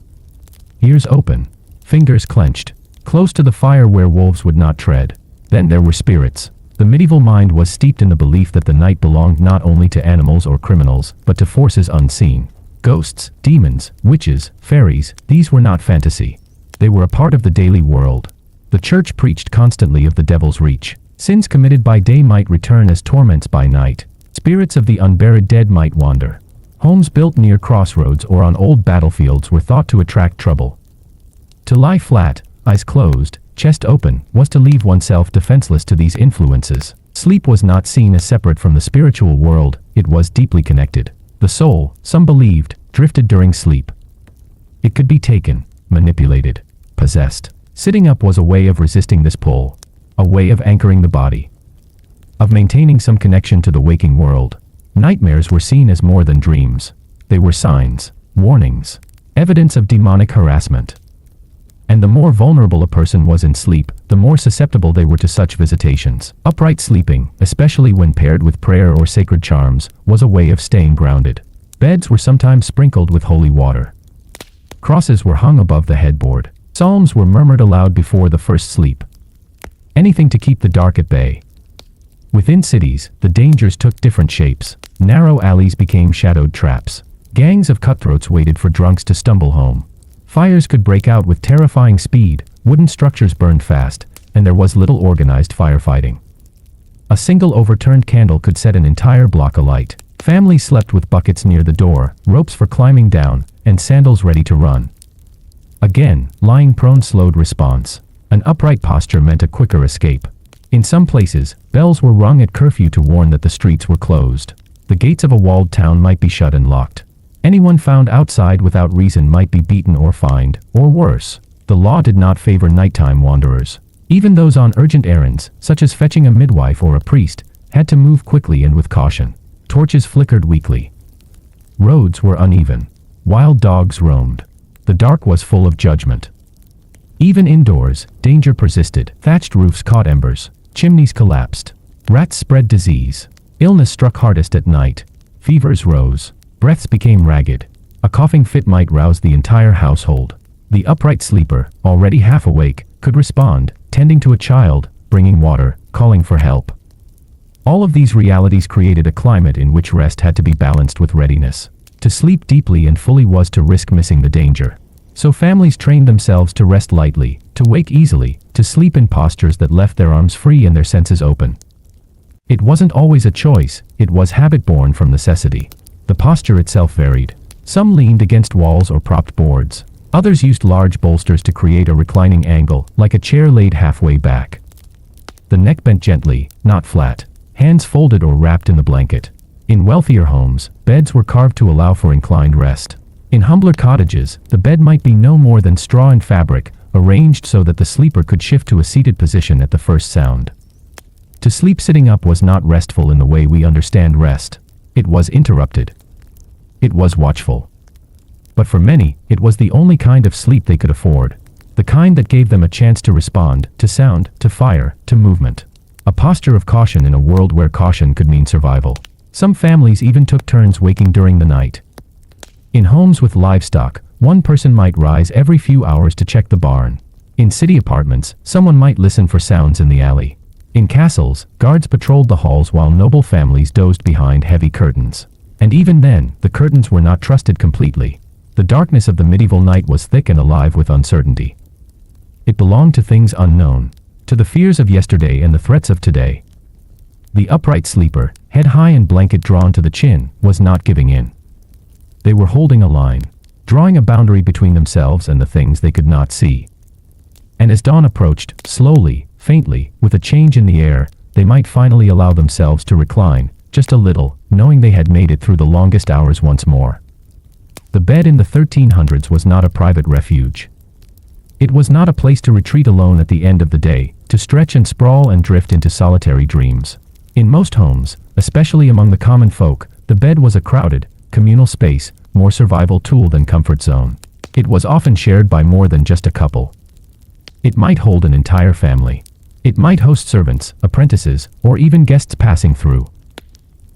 Ears open. Fingers clenched. Close to the fire where wolves would not tread. Then there were spirits. The medieval mind was steeped in the belief that the night belonged not only to animals or criminals, but to forces unseen. Ghosts, demons, witches, fairies, these were not fantasy. They were a part of the daily world. The church preached constantly of the devil's reach. Sins committed by day might return as torments by night. Spirits of the unburied dead might wander. Homes built near crossroads or on old battlefields were thought to attract trouble. To lie flat, eyes closed, chest open, was to leave oneself defenseless to these influences. Sleep was not seen as separate from the spiritual world, it was deeply connected. The soul, some believed, drifted during sleep. It could be taken, manipulated, possessed. Sitting up was a way of resisting this pull, a way of anchoring the body, of maintaining some connection to the waking world. Nightmares were seen as more than dreams. They were signs, warnings, evidence of demonic harassment. And the more vulnerable a person was in sleep, the more susceptible they were to such visitations. Upright sleeping, especially when paired with prayer or sacred charms, was a way of staying grounded. Beds were sometimes sprinkled with holy water. Crosses were hung above the headboard. Psalms were murmured aloud before the first sleep. Anything to keep the dark at bay. Within cities, the dangers took different shapes. Narrow alleys became shadowed traps. Gangs of cutthroats waited for drunks to stumble home. Fires could break out with terrifying speed, wooden structures burned fast, and there was little organized firefighting. A single overturned candle could set an entire block alight. Families slept with buckets near the door, ropes for climbing down, and sandals ready to run. Again, lying prone slowed response. An upright posture meant a quicker escape. In some places, bells were rung at curfew to warn that the streets were closed. The gates of a walled town might be shut and locked. Anyone found outside without reason might be beaten or fined, or worse. The law did not favor nighttime wanderers. Even those on urgent errands, such as fetching a midwife or a priest, had to move quickly and with caution. Torches flickered weakly. Roads were uneven. Wild dogs roamed. The dark was full of judgment. Even indoors, danger persisted. Thatched roofs caught embers. Chimneys collapsed. Rats spread disease. Illness struck hardest at night. Fevers rose. Breaths became ragged. A coughing fit might rouse the entire household. The upright sleeper, already half awake, could respond, tending to a child, bringing water, calling for help. All of these realities created a climate in which rest had to be balanced with readiness. To sleep deeply and fully was to risk missing the danger. So families trained themselves to rest lightly, to wake easily, to sleep in postures that left their arms free and their senses open. It wasn't always a choice, it was habit born from necessity. The posture itself varied. Some leaned against walls or propped boards. Others used large bolsters to create a reclining angle, like a chair laid halfway back. The neck bent gently, not flat. Hands folded or wrapped in the blanket. In wealthier homes, beds were carved to allow for inclined rest. In humbler cottages, the bed might be no more than straw and fabric, arranged so that the sleeper could shift to a seated position at the first sound. To sleep sitting up was not restful in the way we understand rest. It was interrupted. It was watchful. But for many, it was the only kind of sleep they could afford. The kind that gave them a chance to respond, to sound, to fire, to movement. A posture of caution in a world where caution could mean survival. Some families even took turns waking during the night. In homes with livestock, one person might rise every few hours to check the barn. In city apartments, someone might listen for sounds in the alley. In castles, guards patrolled the halls while noble families dozed behind heavy curtains. And even then, the curtains were not trusted completely. The darkness of the medieval night was thick and alive with uncertainty. It belonged to things unknown, to the fears of yesterday and the threats of today. The upright sleeper, head high and blanket drawn to the chin, was not giving in. They were holding a line, drawing a boundary between themselves and the things they could not see. And as dawn approached, slowly, faintly, with a change in the air, they might finally allow themselves to recline, just a little, knowing they had made it through the longest hours once more. The bed in the 1300s was not a private refuge. It was not a place to retreat alone at the end of the day, to stretch and sprawl and drift into solitary dreams. In most homes, especially among the common folk, the bed was a crowded, communal space, more survival tool than comfort zone. It was often shared by more than just a couple. It might hold an entire family. It might host servants, apprentices, or even guests passing through.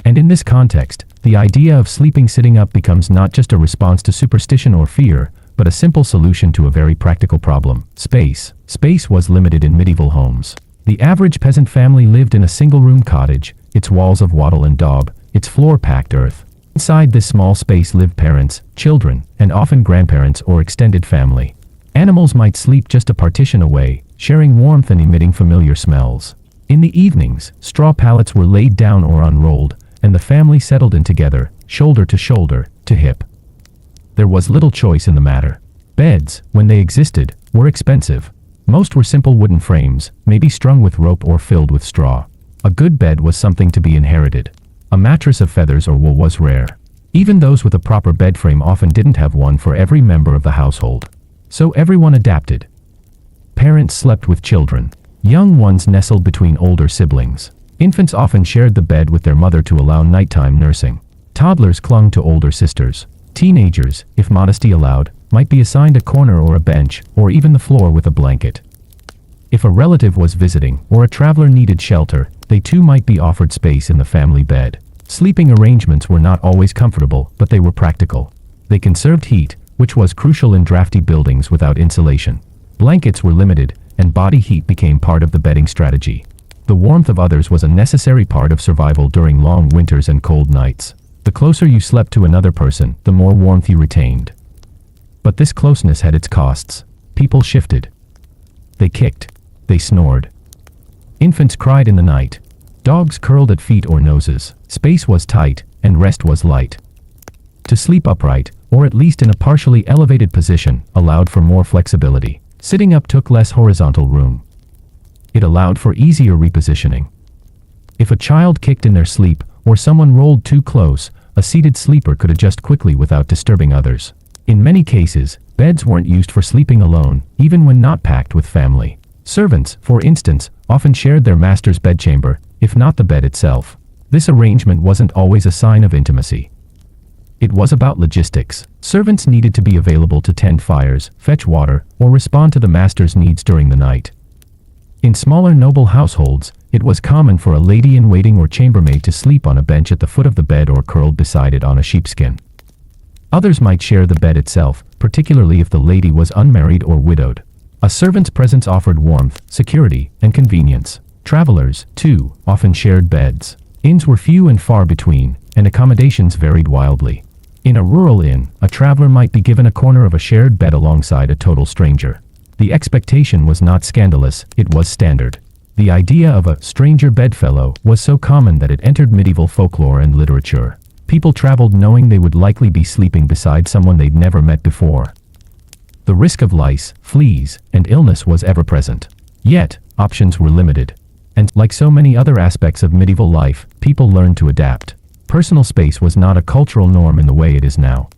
And in this context, the idea of sleeping sitting up becomes not just a response to superstition or fear, but a simple solution to a very practical problem: space. Space was limited in medieval homes. The average peasant family lived in a single-room cottage, its walls of wattle and daub, its floor packed earth. Inside this small space lived parents, children, and often grandparents or extended family. Animals might sleep just a partition away, sharing warmth and emitting familiar smells. In the evenings, straw pallets were laid down or unrolled, and the family settled in together, shoulder to hip. There was little choice in the matter. Beds, when they existed, were expensive. Most were simple wooden frames, maybe strung with rope or filled with straw. A good bed was something to be inherited. A mattress of feathers or wool was rare. Even those with a proper bed frame often didn't have one for every member of the household. So everyone adapted. Parents slept with children. Young ones nestled between older siblings. Infants often shared the bed with their mother to allow nighttime nursing. Toddlers clung to older sisters. Teenagers, if modesty allowed, might be assigned a corner or a bench, or even the floor with a blanket. If a relative was visiting, or a traveler needed shelter, they too might be offered space in the family bed. Sleeping arrangements were not always comfortable, but they were practical. They conserved heat, which was crucial in drafty buildings without insulation. Blankets were limited, and body heat became part of the bedding strategy. The warmth of others was a necessary part of survival during long winters and cold nights. The closer you slept to another person, the more warmth you retained. But this closeness had its costs. People shifted. They kicked. They snored. Infants cried in the night. Dogs curled at feet or noses. Space was tight, and rest was light. To sleep upright, or at least in a partially elevated position, allowed for more flexibility. Sitting up took less horizontal room. It allowed for easier repositioning. If a child kicked in their sleep, or someone rolled too close, a seated sleeper could adjust quickly without disturbing others. In many cases, beds weren't used for sleeping alone, even when not packed with family. Servants, for instance, often shared their master's bedchamber, if not the bed itself. This arrangement wasn't always a sign of intimacy. It was about logistics. Servants needed to be available to tend fires, fetch water, or respond to the master's needs during the night. In smaller noble households, it was common for a lady-in-waiting or chambermaid to sleep on a bench at the foot of the bed or curled beside it on a sheepskin. Others might share the bed itself, particularly if the lady was unmarried or widowed. A servant's presence offered warmth, security, and convenience. Travelers, too, often shared beds. Inns were few and far between, and accommodations varied wildly. In a rural inn, a traveler might be given a corner of a shared bed alongside a total stranger. The expectation was not scandalous, it was standard. The idea of a stranger bedfellow was so common that it entered medieval folklore and literature. People traveled knowing they would likely be sleeping beside someone they'd never met before. The risk of lice, fleas, and illness was ever present. Yet, options were limited. And, like so many other aspects of medieval life, people learned to adapt. Personal space was not a cultural norm in the way it is now.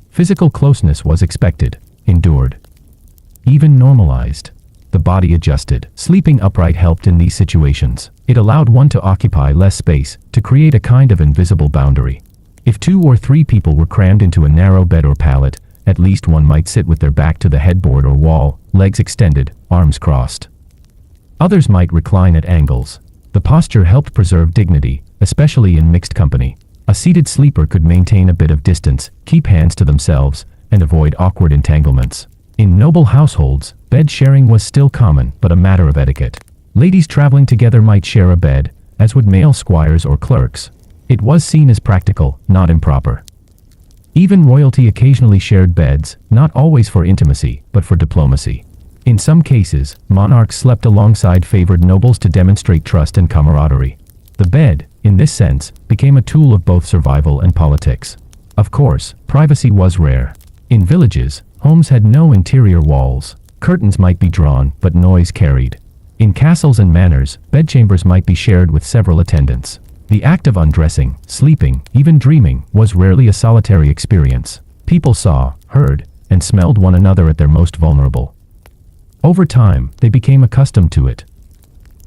Physical closeness was expected, endured, even normalized. The body adjusted. Sleeping upright helped in these situations. It allowed one to occupy less space, to create a kind of invisible boundary. If 2 or 3 people were crammed into a narrow bed or pallet, at least one might sit with their back to the headboard or wall, legs extended, arms crossed. Others might recline at angles. The posture helped preserve dignity, especially in mixed company. A seated sleeper could maintain a bit of distance, keep hands to themselves, and avoid awkward entanglements. In noble households, bed sharing was still common, but a matter of etiquette. Ladies traveling together might share a bed, as would male squires or clerks. It was seen as practical, not improper. Even royalty occasionally shared beds, not always for intimacy, but for diplomacy. In some cases, monarchs slept alongside favored nobles to demonstrate trust and camaraderie. The bed, in this sense, became a tool of both survival and politics. Of course, privacy was rare. In villages, homes had no interior walls. Curtains might be drawn, but noise carried. In castles and manors, bedchambers might be shared with several attendants. The act of undressing, sleeping, even dreaming, was rarely a solitary experience. People saw, heard, and smelled one another at their most vulnerable. Over time, they became accustomed to it.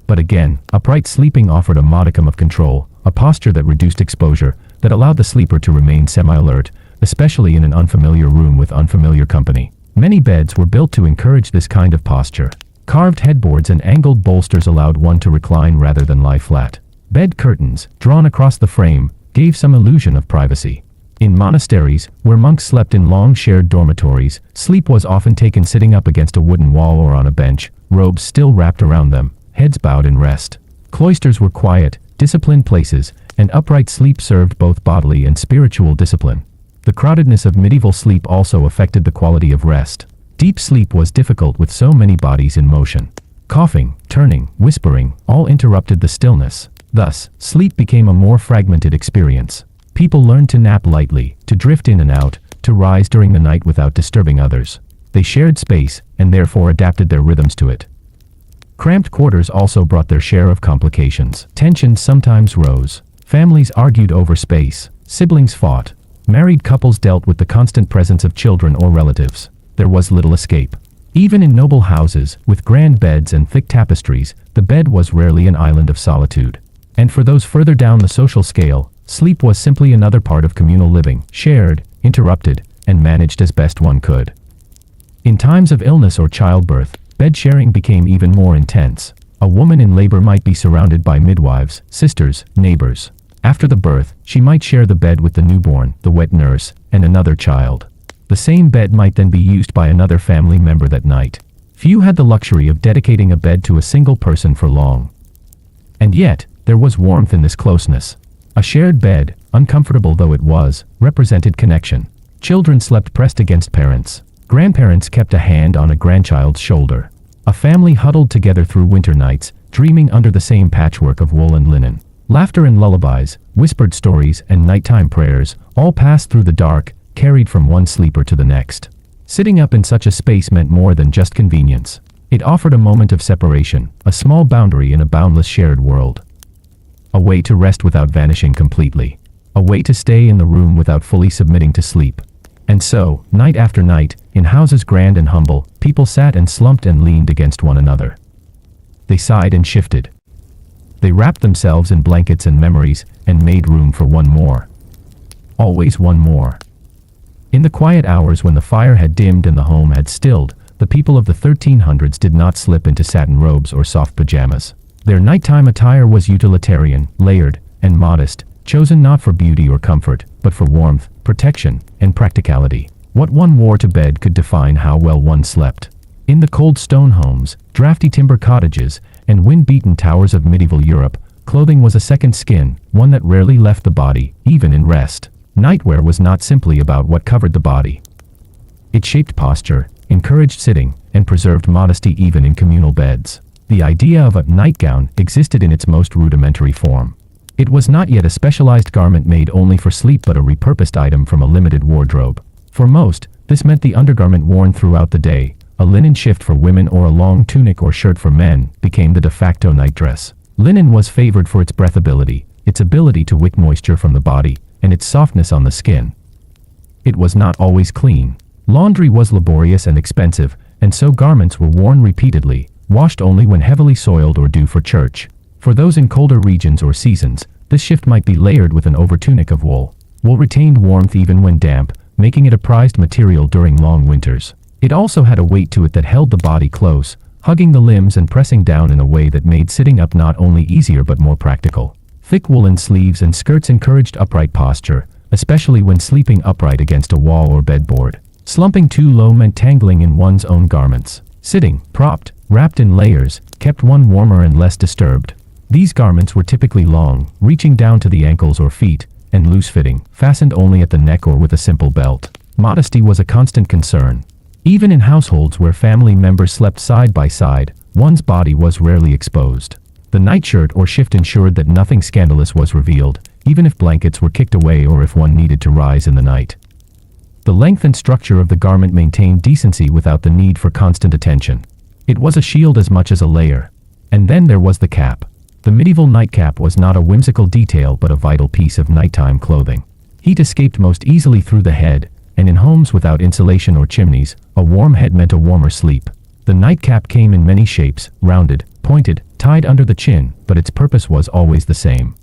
But again, upright sleeping offered a modicum of control, a posture that reduced exposure, that allowed the sleeper to remain semi-alert, especially in an unfamiliar room with unfamiliar company. Many beds were built to encourage this kind of posture. Carved headboards and angled bolsters allowed one to recline rather than lie flat. Bed curtains, drawn across the frame, gave some illusion of privacy. In monasteries, where monks slept in long shared dormitories, sleep was often taken sitting up against a wooden wall or on a bench, robes still wrapped around them, heads bowed in rest. Cloisters were quiet, disciplined places, and upright sleep served both bodily and spiritual discipline. The crowdedness of medieval sleep also affected the quality of rest. Deep sleep was difficult with so many bodies in motion. Coughing, turning, whispering, all interrupted the stillness. Thus, sleep became a more fragmented experience. People learned to nap lightly, to drift in and out, to rise during the night without disturbing others. They shared space, and therefore adapted their rhythms to it. Cramped quarters also brought their share of complications. Tensions sometimes rose. Families argued over space. Siblings fought. Married couples dealt with the constant presence of children or relatives. There was little escape. Even in noble houses, with grand beds and thick tapestries, the bed was rarely an island of solitude. And for those further down the social scale, sleep was simply another part of communal living, shared, interrupted, and managed as best one could. In times of illness or childbirth, bed sharing became even more intense. A woman in labor might be surrounded by midwives, sisters, neighbors. After the birth, she might share the bed with the newborn, the wet nurse, and another child. The same bed might then be used by another family member that night. Few had the luxury of dedicating a bed to a single person for long. And yet, there was warmth in this closeness. A shared bed, uncomfortable though it was, represented connection. Children slept pressed against parents. Grandparents kept a hand on a grandchild's shoulder. A family huddled together through winter nights, dreaming under the same patchwork of wool and linen. Laughter and lullabies, whispered stories and nighttime prayers, all passed through the dark, carried from one sleeper to the next. Sitting up in such a space meant more than just convenience. It offered a moment of separation, a small boundary in a boundless shared world. A way to rest without vanishing completely. A way to stay in the room without fully submitting to sleep. And so, night after night, in houses grand and humble, people sat and slumped and leaned against one another. They sighed and shifted. They wrapped themselves in blankets and memories, and made room for one more. Always one more. In the quiet hours when the fire had dimmed and the home had stilled, the people of the 1300s did not slip into satin robes or soft pajamas. Their nighttime attire was utilitarian, layered, and modest, chosen not for beauty or comfort, but for warmth, protection, and practicality. What one wore to bed could define how well one slept. In the cold stone homes, drafty timber cottages, and wind-beaten towers of medieval Europe, clothing was a second skin, one that rarely left the body, even in rest. Nightwear was not simply about what covered the body. It shaped posture, encouraged sitting, and preserved modesty even in communal beds. The idea of a nightgown existed in its most rudimentary form. It was not yet a specialized garment made only for sleep but a repurposed item from a limited wardrobe. For most, this meant the undergarment worn throughout the day. A linen shift for women or a long tunic or shirt for men became the de facto nightdress. Linen was favored for its breathability, its ability to wick moisture from the body, and its softness on the skin. It was not always clean. Laundry was laborious and expensive, and so garments were worn repeatedly, washed only when heavily soiled or due for church. For those in colder regions or seasons, this shift might be layered with an overtunic of wool. Wool retained warmth even when damp, making it a prized material during long winters. It also had a weight to it that held the body close, hugging the limbs and pressing down in a way that made sitting up not only easier but more practical. Thick woolen sleeves and skirts encouraged upright posture, especially when sleeping upright against a wall or bedboard. Slumping too low meant tangling in one's own garments. Sitting, propped, wrapped in layers, kept one warmer and less disturbed. These garments were typically long, reaching down to the ankles or feet, and loose-fitting, fastened only at the neck or with a simple belt. Modesty was a constant concern. Even in households where family members slept side by side, one's body was rarely exposed. The nightshirt or shift ensured that nothing scandalous was revealed, even if blankets were kicked away or if one needed to rise in the night. The length and structure of the garment maintained decency without the need for constant attention. It was a shield as much as a layer. And then there was the cap. The medieval nightcap was not a whimsical detail but a vital piece of nighttime clothing. Heat escaped most easily through the head, and in homes without insulation or chimneys, a warm head meant a warmer sleep. The nightcap came in many shapes, rounded, pointed, tied under the chin, but its purpose was always the same.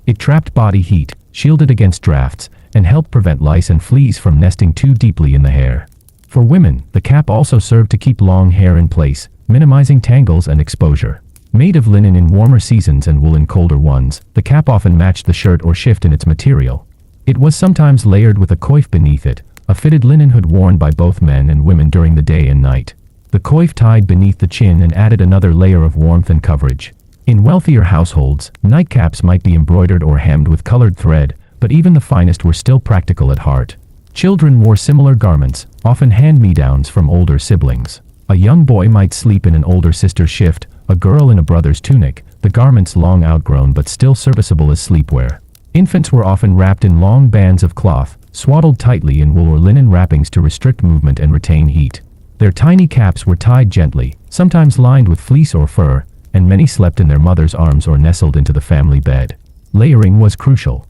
It trapped body heat, shielded against drafts, and helped prevent lice and fleas from nesting too deeply in the hair. For women, the cap also served to keep long hair in place, minimizing tangles and exposure. Made of linen in warmer seasons and wool in colder ones, the cap often matched the shirt or shift in its material. It was sometimes layered with a coif beneath it, a fitted linen hood worn by both men and women during the day and night. The coif tied beneath the chin and added another layer of warmth and coverage. In wealthier households, nightcaps might be embroidered or hemmed with colored thread, but even the finest were still practical at heart. Children wore similar garments, often hand-me-downs from older siblings. A young boy might sleep in an older sister's shift, a girl in a brother's tunic, the garments long outgrown but still serviceable as sleepwear. Infants were often wrapped in long bands of cloth, swaddled tightly in wool or linen wrappings to restrict movement and retain heat. Their tiny caps were tied gently, sometimes lined with fleece or fur, and many slept in their mother's arms or nestled into the family bed. Layering was crucial.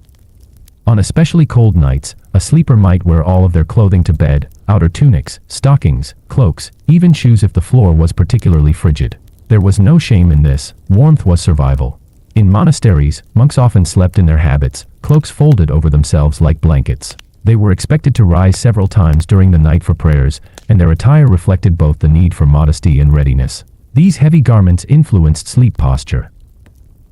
On especially cold nights, a sleeper might wear all of their clothing to bed, outer tunics, stockings, cloaks, even shoes if the floor was particularly frigid. There was no shame in this, warmth was survival. In monasteries, monks often slept in their habits, cloaks folded over themselves like blankets. They were expected to rise several times during the night for prayers, and their attire reflected both the need for modesty and readiness. These heavy garments influenced sleep posture.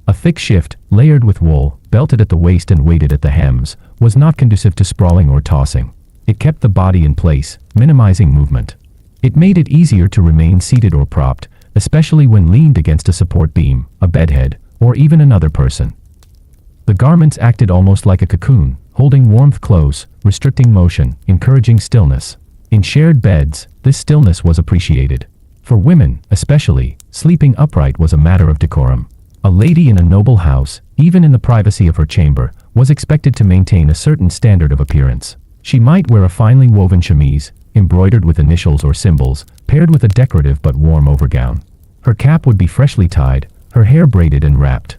A thick shift, layered with wool, belted at the waist and weighted at the hems, was not conducive to sprawling or tossing. It kept the body in place, minimizing movement. It made it easier to remain seated or propped, especially when leaned against a support beam, a bedhead, or even another person. The garments acted almost like a cocoon, holding warmth close, restricting motion, encouraging stillness. In shared beds, this stillness was appreciated. For women, especially, sleeping upright was a matter of decorum. A lady in a noble house, even in the privacy of her chamber, was expected to maintain a certain standard of appearance. She might wear a finely woven chemise, embroidered with initials or symbols, paired with a decorative but warm overgown. Her cap would be freshly tied, her hair braided and wrapped.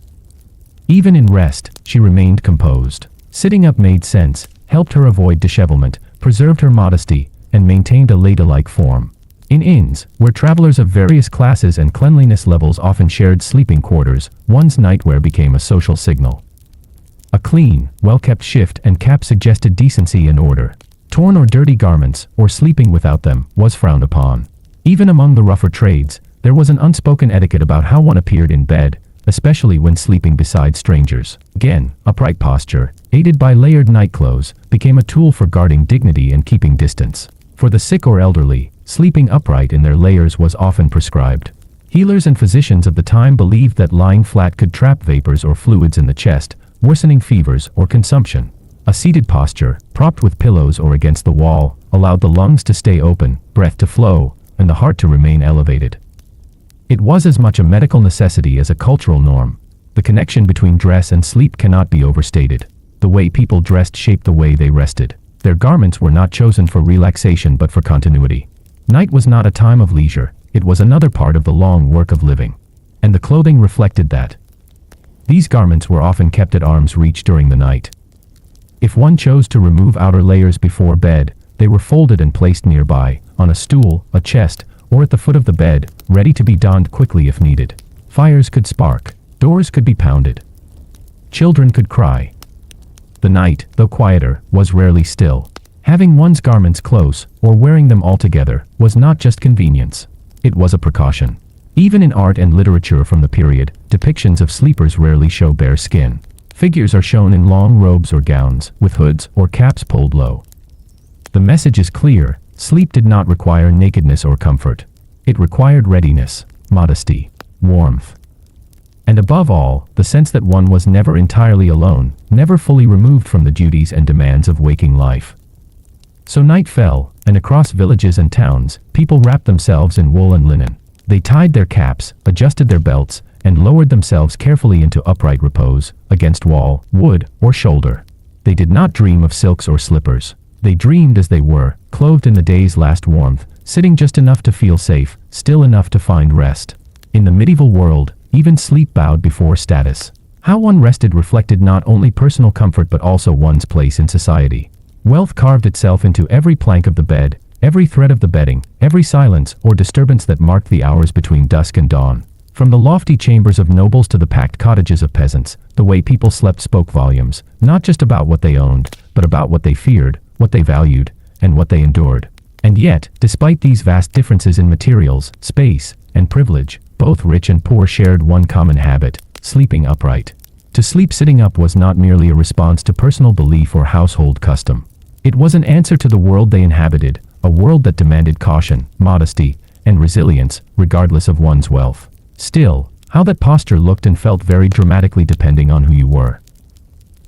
Even in rest, she remained composed. Sitting up made sense, helped her avoid dishevelment, preserved her modesty, and maintained a ladylike form. In inns, where travelers of various classes and cleanliness levels often shared sleeping quarters, one's nightwear became a social signal. A clean, well-kept shift and cap suggested decency and order. Torn or dirty garments, or sleeping without them, was frowned upon. Even among the rougher trades, there was an unspoken etiquette about how one appeared in bed, especially when sleeping beside strangers. Again, upright posture, aided by layered nightclothes, became a tool for guarding dignity and keeping distance. For the sick or elderly, sleeping upright in their layers was often prescribed. Healers and physicians of the time believed that lying flat could trap vapors or fluids in the chest, worsening fevers or consumption. A seated posture, propped with pillows or against the wall, allowed the lungs to stay open, breath to flow, and the heart to remain elevated. It was as much a medical necessity as a cultural norm. The connection between dress and sleep cannot be overstated. The way people dressed shaped the way they rested. Their garments were not chosen for relaxation but for continuity. Night was not a time of leisure, it was another part of the long work of living. And the clothing reflected that. These garments were often kept at arm's reach during the night. If one chose to remove outer layers before bed, they were folded and placed nearby, on a stool, a chest, or at the foot of the bed, ready to be donned quickly if needed. Fires could spark, doors could be pounded. Children could cry. The night, though quieter, was rarely still. Having one's garments close, or wearing them all together, was not just convenience. It was a precaution. Even in art and literature from the period, depictions of sleepers rarely show bare skin. Figures are shown in long robes or gowns, with hoods or caps pulled low. The message is clear: sleep did not require nakedness or comfort. It required readiness, modesty, warmth. And above all, the sense that one was never entirely alone, never fully removed from the duties and demands of waking life. So night fell, and across villages and towns, people wrapped themselves in wool and linen. They tied their caps, adjusted their belts, and lowered themselves carefully into upright repose, against wall, wood, or shoulder. They did not dream of silks or slippers. They dreamed as they were, clothed in the day's last warmth, sitting just enough to feel safe, still enough to find rest. In the medieval world, even sleep bowed before status. How one rested reflected not only personal comfort but also one's place in society. Wealth carved itself into every plank of the bed, every thread of the bedding, every silence or disturbance that marked the hours between dusk and dawn. From the lofty chambers of nobles to the packed cottages of peasants, the way people slept spoke volumes, not just about what they owned, but about what they feared, what they valued, and what they endured. And yet, despite these vast differences in materials, space, and privilege, both rich and poor shared one common habit: sleeping upright. To sleep sitting up was not merely a response to personal belief or household custom. It was an answer to the world they inhabited, a world that demanded caution, modesty, and resilience, regardless of one's wealth. Still, how that posture looked and felt varied dramatically depending on who you were.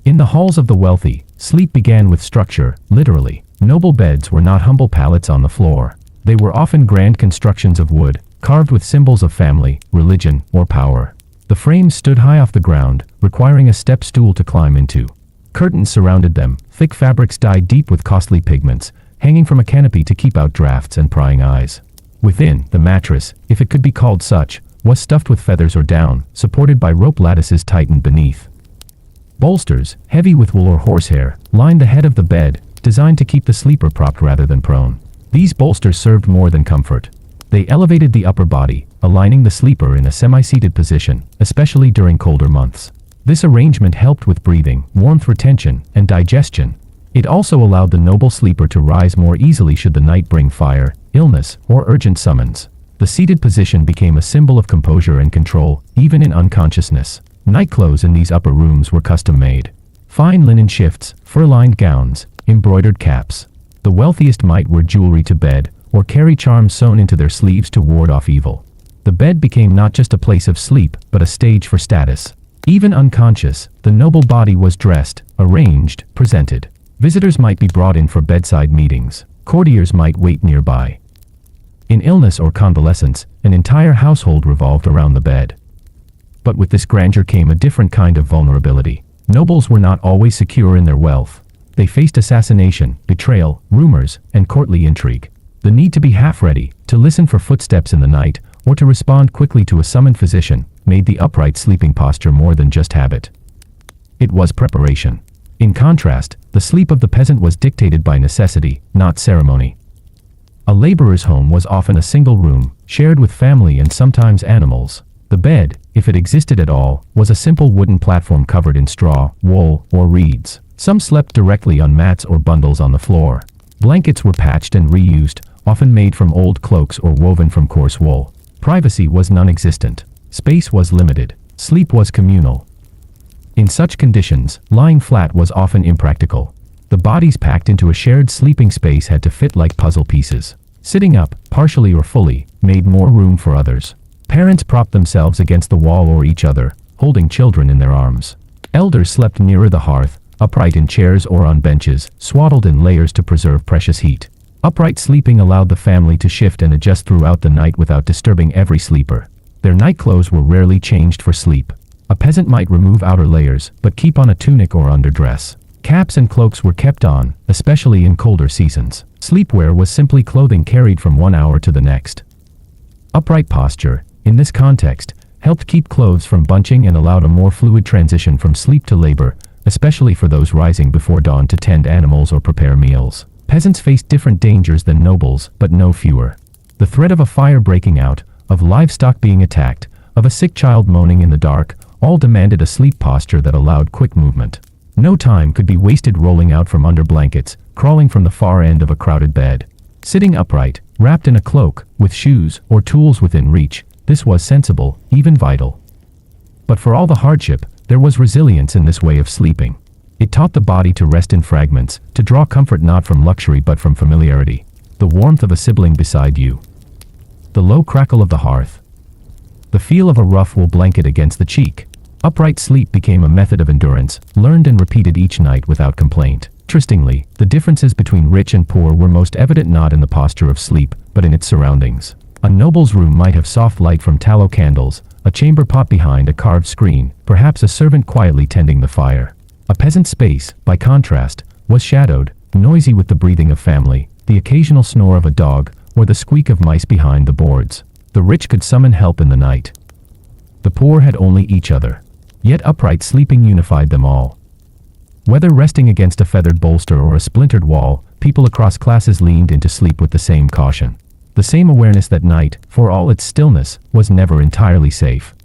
In the halls of the wealthy, sleep began with structure, literally. Noble beds were not humble pallets on the floor. They were often grand constructions of wood, carved with symbols of family, religion, or power. The frames stood high off the ground, requiring a step stool to climb into. Curtains surrounded them, thick fabrics dyed deep with costly pigments, hanging from a canopy to keep out drafts and prying eyes. Within, the mattress, if it could be called such, was stuffed with feathers or down, supported by rope lattices tightened beneath. Bolsters, heavy with wool or horsehair, lined the head of the bed, designed to keep the sleeper propped rather than prone. These bolsters served more than comfort. They elevated the upper body, aligning the sleeper in a semi-seated position, especially during colder months. This arrangement helped with breathing, warmth retention, and digestion. It also allowed the noble sleeper to rise more easily should the night bring fire, illness, or urgent summons. The seated position became a symbol of composure and control, even in unconsciousness. Night clothes in these upper rooms were custom-made. Fine linen shifts, fur-lined gowns, embroidered caps. The wealthiest might wear jewelry to bed, or carry charms sewn into their sleeves to ward off evil. The bed became not just a place of sleep, but a stage for status. Even unconscious, the noble body was dressed, arranged, presented. Visitors might be brought in for bedside meetings. Courtiers might wait nearby. In illness or convalescence, an entire household revolved around the bed. But with this grandeur came a different kind of vulnerability. Nobles were not always secure in their wealth. They faced assassination, betrayal, rumors, and courtly intrigue. The need to be half-ready, to listen for footsteps in the night, or to respond quickly to a summoned physician, made the upright sleeping posture more than just habit. It was preparation. In contrast, the sleep of the peasant was dictated by necessity, not ceremony. A laborer's home was often a single room, shared with family and sometimes animals. The bed, if it existed at all, was a simple wooden platform covered in straw, wool, or reeds. Some slept directly on mats or bundles on the floor. Blankets were patched and reused, often made from old cloaks or woven from coarse wool. Privacy was non-existent. Space was limited. Sleep was communal. In such conditions, lying flat was often impractical. The bodies packed into a shared sleeping space had to fit like puzzle pieces. Sitting up, partially or fully, made more room for others. Parents propped themselves against the wall or each other, holding children in their arms. Elders slept nearer the hearth, upright in chairs or on benches, swaddled in layers to preserve precious heat. Upright sleeping allowed the family to shift and adjust throughout the night without disturbing every sleeper. Their night clothes were rarely changed for sleep. A peasant might remove outer layers, but keep on a tunic or underdress. Caps and cloaks were kept on, especially in colder seasons. Sleepwear was simply clothing carried from one hour to the next. Upright posture, in this context, helped keep clothes from bunching and allowed a more fluid transition from sleep to labor, especially for those rising before dawn to tend animals or prepare meals. Peasants faced different dangers than nobles, but no fewer. The threat of a fire breaking out, of livestock being attacked, of a sick child moaning in the dark, all demanded a sleep posture that allowed quick movement. No time could be wasted rolling out from under blankets, crawling from the far end of a crowded bed. Sitting upright, wrapped in a cloak, with shoes or tools within reach, this was sensible, even vital. But for all the hardship, there was resilience in this way of sleeping. It taught the body to rest in fragments, to draw comfort not from luxury but from familiarity. The warmth of a sibling beside you. The low crackle of the hearth. The feel of a rough wool blanket against the cheek. Upright sleep became a method of endurance, learned and repeated each night without complaint. Interestingly, the differences between rich and poor were most evident not in the posture of sleep, but in its surroundings. A noble's room might have soft light from tallow candles, a chamber pot behind a carved screen, perhaps a servant quietly tending the fire. A peasant's space, by contrast, was shadowed, noisy with the breathing of family, the occasional snore of a dog, or the squeak of mice behind the boards. The rich could summon help in the night. The poor had only each other. Yet upright sleeping unified them all. Whether resting against a feathered bolster or a splintered wall, people across classes leaned into sleep with the same caution. The same awareness that night, for all its stillness, was never entirely safe.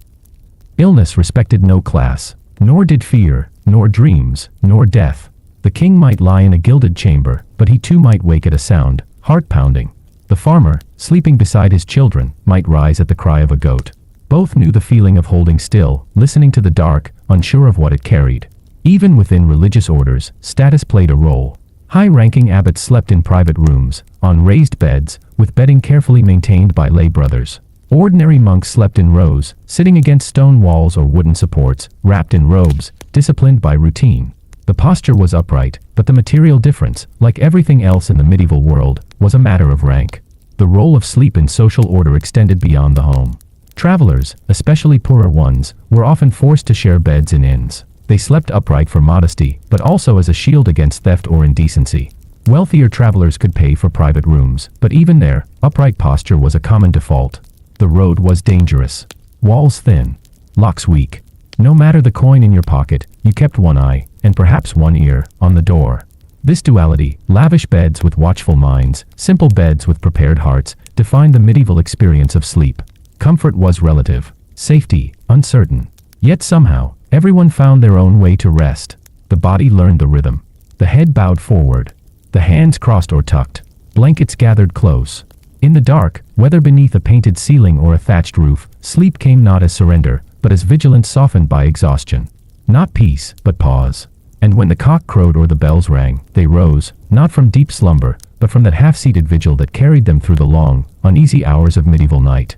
Illness respected no class, nor did fear, nor dreams, nor death. The king might lie in a gilded chamber, but he too might wake at a sound, heart-pounding. The farmer, sleeping beside his children, might rise at the cry of a goat. Both knew the feeling of holding still, listening to the dark, unsure of what it carried. Even within religious orders, status played a role. High-ranking abbots slept in private rooms, on raised beds, with bedding carefully maintained by lay brothers. Ordinary monks slept in rows, sitting against stone walls or wooden supports, wrapped in robes, disciplined by routine. The posture was upright, but the material difference, like everything else in the medieval world, was a matter of rank. The role of sleep in social order extended beyond the home. Travelers, especially poorer ones, were often forced to share beds in inns. They slept upright for modesty, but also as a shield against theft or indecency. Wealthier travelers could pay for private rooms, but even there, upright posture was a common default. The road was dangerous. Walls thin. Locks weak. No matter the coin in your pocket, you kept one eye, and perhaps one ear, on the door. This duality, lavish beds with watchful minds, simple beds with prepared hearts, defined the medieval experience of sleep. Comfort was relative. Safety, uncertain. Yet somehow, everyone found their own way to rest. The body learned the rhythm. The head bowed forward. The hands crossed or tucked. Blankets gathered close. In the dark, whether beneath a painted ceiling or a thatched roof, sleep came not as surrender, but as vigilance softened by exhaustion. Not peace, but pause. And when the cock crowed or the bells rang, they rose, not from deep slumber, but from that half-seated vigil that carried them through the long, uneasy hours of medieval night.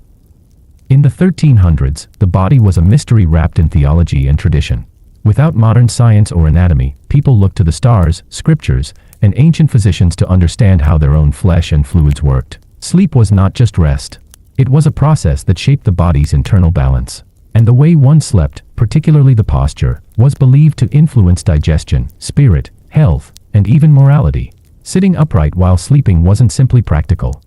In the 1300s, the body was a mystery wrapped in theology and tradition. Without modern science or anatomy, people looked to the stars, scriptures, and ancient physicians to understand how their own flesh and fluids worked. Sleep was not just rest. It was a process that shaped the body's internal balance. And the way one slept, particularly the posture, was believed to influence digestion, spirit, health, and even morality. Sitting upright while sleeping wasn't simply practical.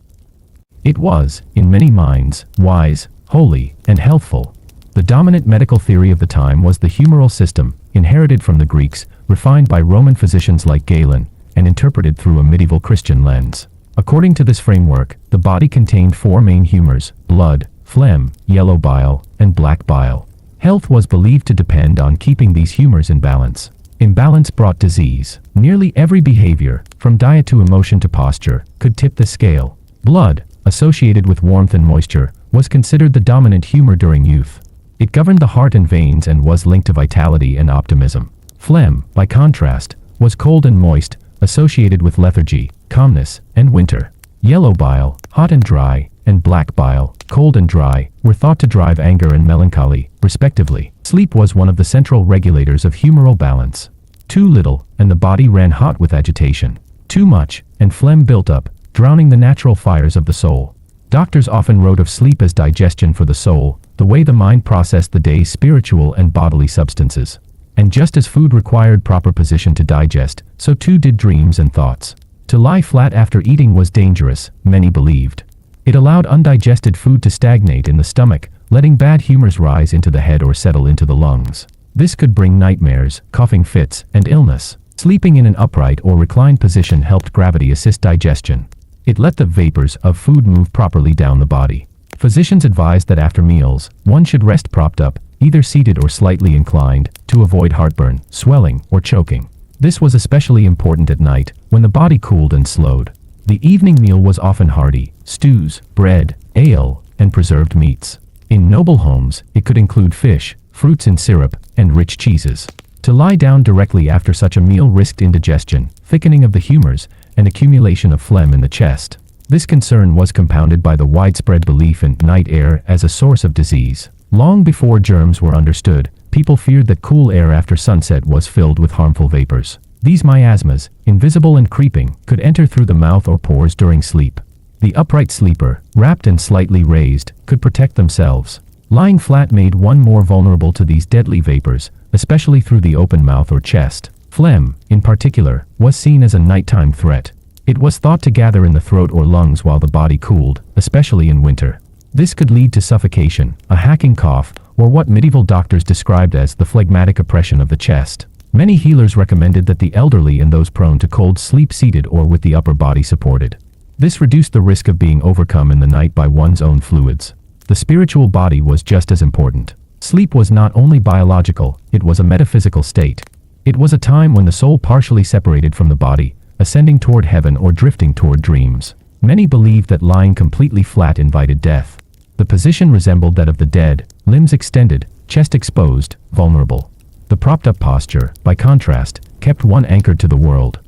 It was, in many minds, wise, holy, and healthful. The dominant medical theory of the time was the humoral system, inherited from the Greeks, refined by Roman physicians like Galen, and interpreted through a medieval Christian lens. According to this framework, the body contained four main humors: blood, phlegm, yellow bile, and black bile. Health was believed to depend on keeping these humors in balance. Imbalance brought disease. Nearly every behavior, from diet to emotion to posture, could tip the scale. Blood, associated with warmth and moisture, was considered the dominant humor during youth. It governed the heart and veins and was linked to vitality and optimism. Phlegm, by contrast, was cold and moist, associated with lethargy, calmness, and winter. Yellow bile, hot and dry, and black bile, cold and dry, were thought to drive anger and melancholy, respectively. Sleep was one of the central regulators of humoral balance. Too little, and the body ran hot with agitation. Too much, and phlegm built up, drowning the natural fires of the soul. Doctors often wrote of sleep as digestion for the soul, the way the mind processed the day's spiritual and bodily substances. And just as food required proper position to digest, so too did dreams and thoughts. To lie flat after eating was dangerous, many believed. It allowed undigested food to stagnate in the stomach, letting bad humors rise into the head or settle into the lungs. This could bring nightmares, coughing fits, and illness. Sleeping in an upright or reclined position helped gravity assist digestion. It let the vapors of food move properly down the body. Physicians advised that after meals, one should rest propped up, either seated or slightly inclined, to avoid heartburn, swelling, or choking. This was especially important at night, when the body cooled and slowed. The evening meal was often hearty: stews, bread, ale, and preserved meats. In noble homes, it could include fish, fruits in syrup, and rich cheeses. To lie down directly after such a meal risked indigestion, thickening of the humors, and accumulation of phlegm in the chest. This concern was compounded by the widespread belief in night air as a source of disease. Long before germs were understood, people feared that cool air after sunset was filled with harmful vapors. These miasmas, invisible and creeping, could enter through the mouth or pores during sleep. The upright sleeper, wrapped and slightly raised, could protect themselves. Lying flat made one more vulnerable to these deadly vapors, especially through the open mouth or chest. Phlegm, in particular, was seen as a nighttime threat. It was thought to gather in the throat or lungs while the body cooled, especially in winter. This could lead to suffocation, a hacking cough, or what medieval doctors described as the phlegmatic oppression of the chest. Many healers recommended that the elderly and those prone to cold sleep seated or with the upper body supported. This reduced the risk of being overcome in the night by one's own fluids. The spiritual body was just as important. Sleep was not only biological, it was a metaphysical state. It was a time when the soul partially separated from the body, ascending toward heaven or drifting toward dreams. Many believed that lying completely flat invited death. The position resembled that of the dead, limbs extended, chest exposed, vulnerable. The propped-up posture, by contrast, kept one anchored to the world.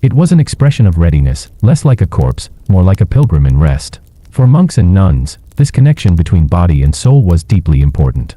It was an expression of readiness, less like a corpse, more like a pilgrim in rest. For monks and nuns, this connection between body and soul was deeply important.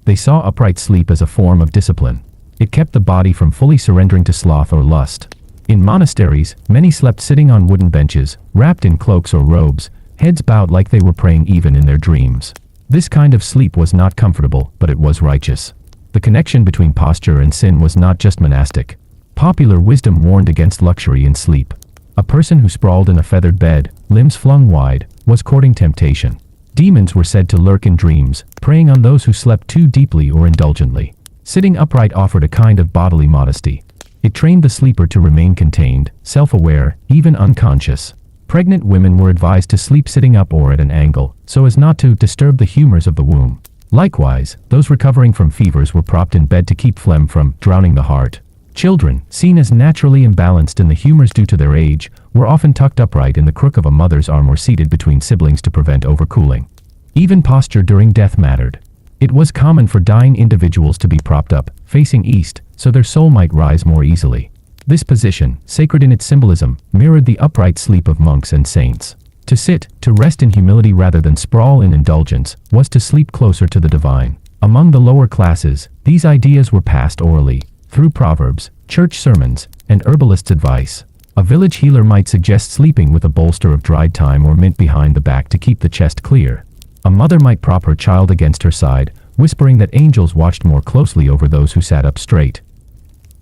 They saw upright sleep as a form of discipline. It kept the body from fully surrendering to sloth or lust. In monasteries, many slept sitting on wooden benches, wrapped in cloaks or robes, heads bowed like they were praying even in their dreams. This kind of sleep was not comfortable, but it was righteous. The connection between posture and sin was not just monastic. Popular wisdom warned against luxury in sleep. A person who sprawled in a feathered bed, limbs flung wide, was courting temptation. Demons were said to lurk in dreams, preying on those who slept too deeply or indulgently. Sitting upright offered a kind of bodily modesty. It trained the sleeper to remain contained, self-aware, even unconscious. Pregnant women were advised to sleep sitting up or at an angle, so as not to disturb the humors of the womb. Likewise, those recovering from fevers were propped in bed to keep phlegm from drowning the heart. Children, seen as naturally imbalanced in the humors due to their age, were often tucked upright in the crook of a mother's arm or seated between siblings to prevent overcooling. Even posture during death mattered. It was common for dying individuals to be propped up, facing east, so their soul might rise more easily. This position, sacred in its symbolism, mirrored the upright sleep of monks and saints. To sit, to rest in humility rather than sprawl in indulgence, was to sleep closer to the divine. Among the lower classes, these ideas were passed orally, through proverbs, church sermons, and herbalists' advice. A village healer might suggest sleeping with a bolster of dried thyme or mint behind the back to keep the chest clear. A mother might prop her child against her side, whispering that angels watched more closely over those who sat up straight.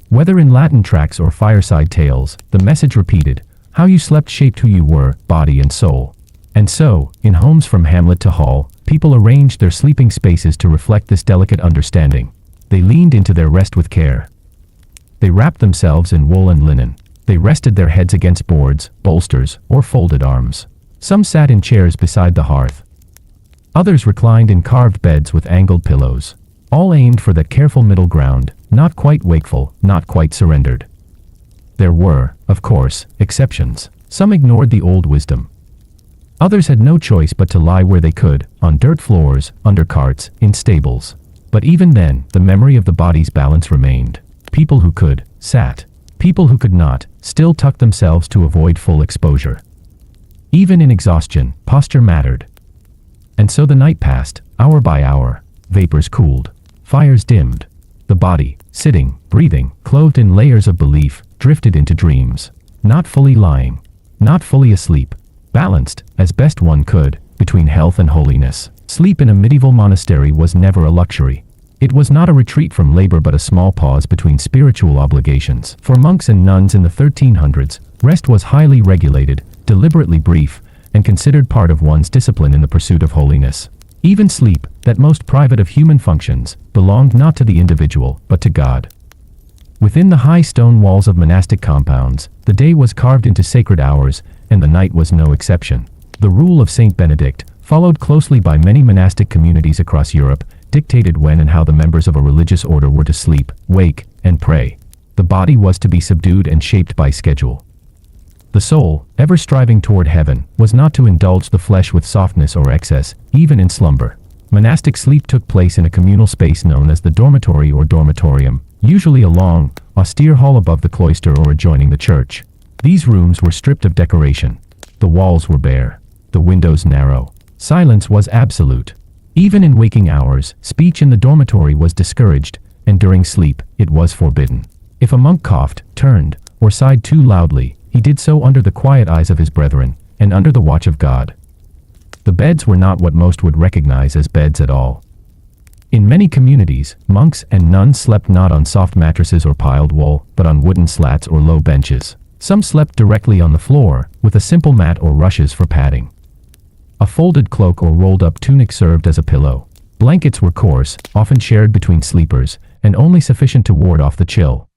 Whether in Latin tracts or fireside tales, the message repeated, how you slept shaped who you were, body and soul. And so, in homes from hamlet to hall, people arranged their sleeping spaces to reflect this delicate understanding. They leaned into their rest with care. They wrapped themselves in wool and linen. They rested their heads against boards, bolsters, or folded arms. Some sat in chairs beside the hearth. Others reclined in carved beds with angled pillows. All aimed for that careful middle ground, not quite wakeful, not quite surrendered. There were, of course, exceptions. Some ignored the old wisdom. Others had no choice but to lie where they could, on dirt floors, under carts, in stables. But even then, the memory of the body's balance remained. People who could, sat. People who could not, still tucked themselves to avoid full exposure. Even in exhaustion, posture mattered. And so the night passed, hour by hour. Vapors cooled. Fires dimmed. The body, sitting, breathing, clothed in layers of belief, drifted into dreams. Not fully lying. Not fully asleep. Balanced, as best one could, between health and holiness. Sleep in a medieval monastery was never a luxury. It was not a retreat from labor but a small pause between spiritual obligations. For monks and nuns in the 1300s, rest was highly regulated, deliberately brief, and considered part of one's discipline in the pursuit of holiness. Even sleep, that most private of human functions, belonged not to the individual, but to God. Within the high stone walls of monastic compounds, the day was carved into sacred hours, and the night was no exception. The rule of Saint Benedict, followed closely by many monastic communities across Europe, dictated when and how the members of a religious order were to sleep, wake, and pray. The body was to be subdued and shaped by schedule. The soul, ever striving toward heaven, was not to indulge the flesh with softness or excess, even in slumber. Monastic sleep took place in a communal space known as the dormitory or dormitorium, usually a long, austere hall above the cloister or adjoining the church. These rooms were stripped of decoration. The walls were bare. The windows narrow. Silence was absolute. Even in waking hours, speech in the dormitory was discouraged, and during sleep, it was forbidden. If a monk coughed, turned, or sighed too loudly, he did so under the quiet eyes of his brethren, and under the watch of God. The beds were not what most would recognize as beds at all. In many communities, monks and nuns slept not on soft mattresses or piled wool, but on wooden slats or low benches. Some slept directly on the floor, with a simple mat or rushes for padding. A folded cloak or rolled-up tunic served as a pillow. Blankets were coarse, often shared between sleepers, and only sufficient to ward off the chill.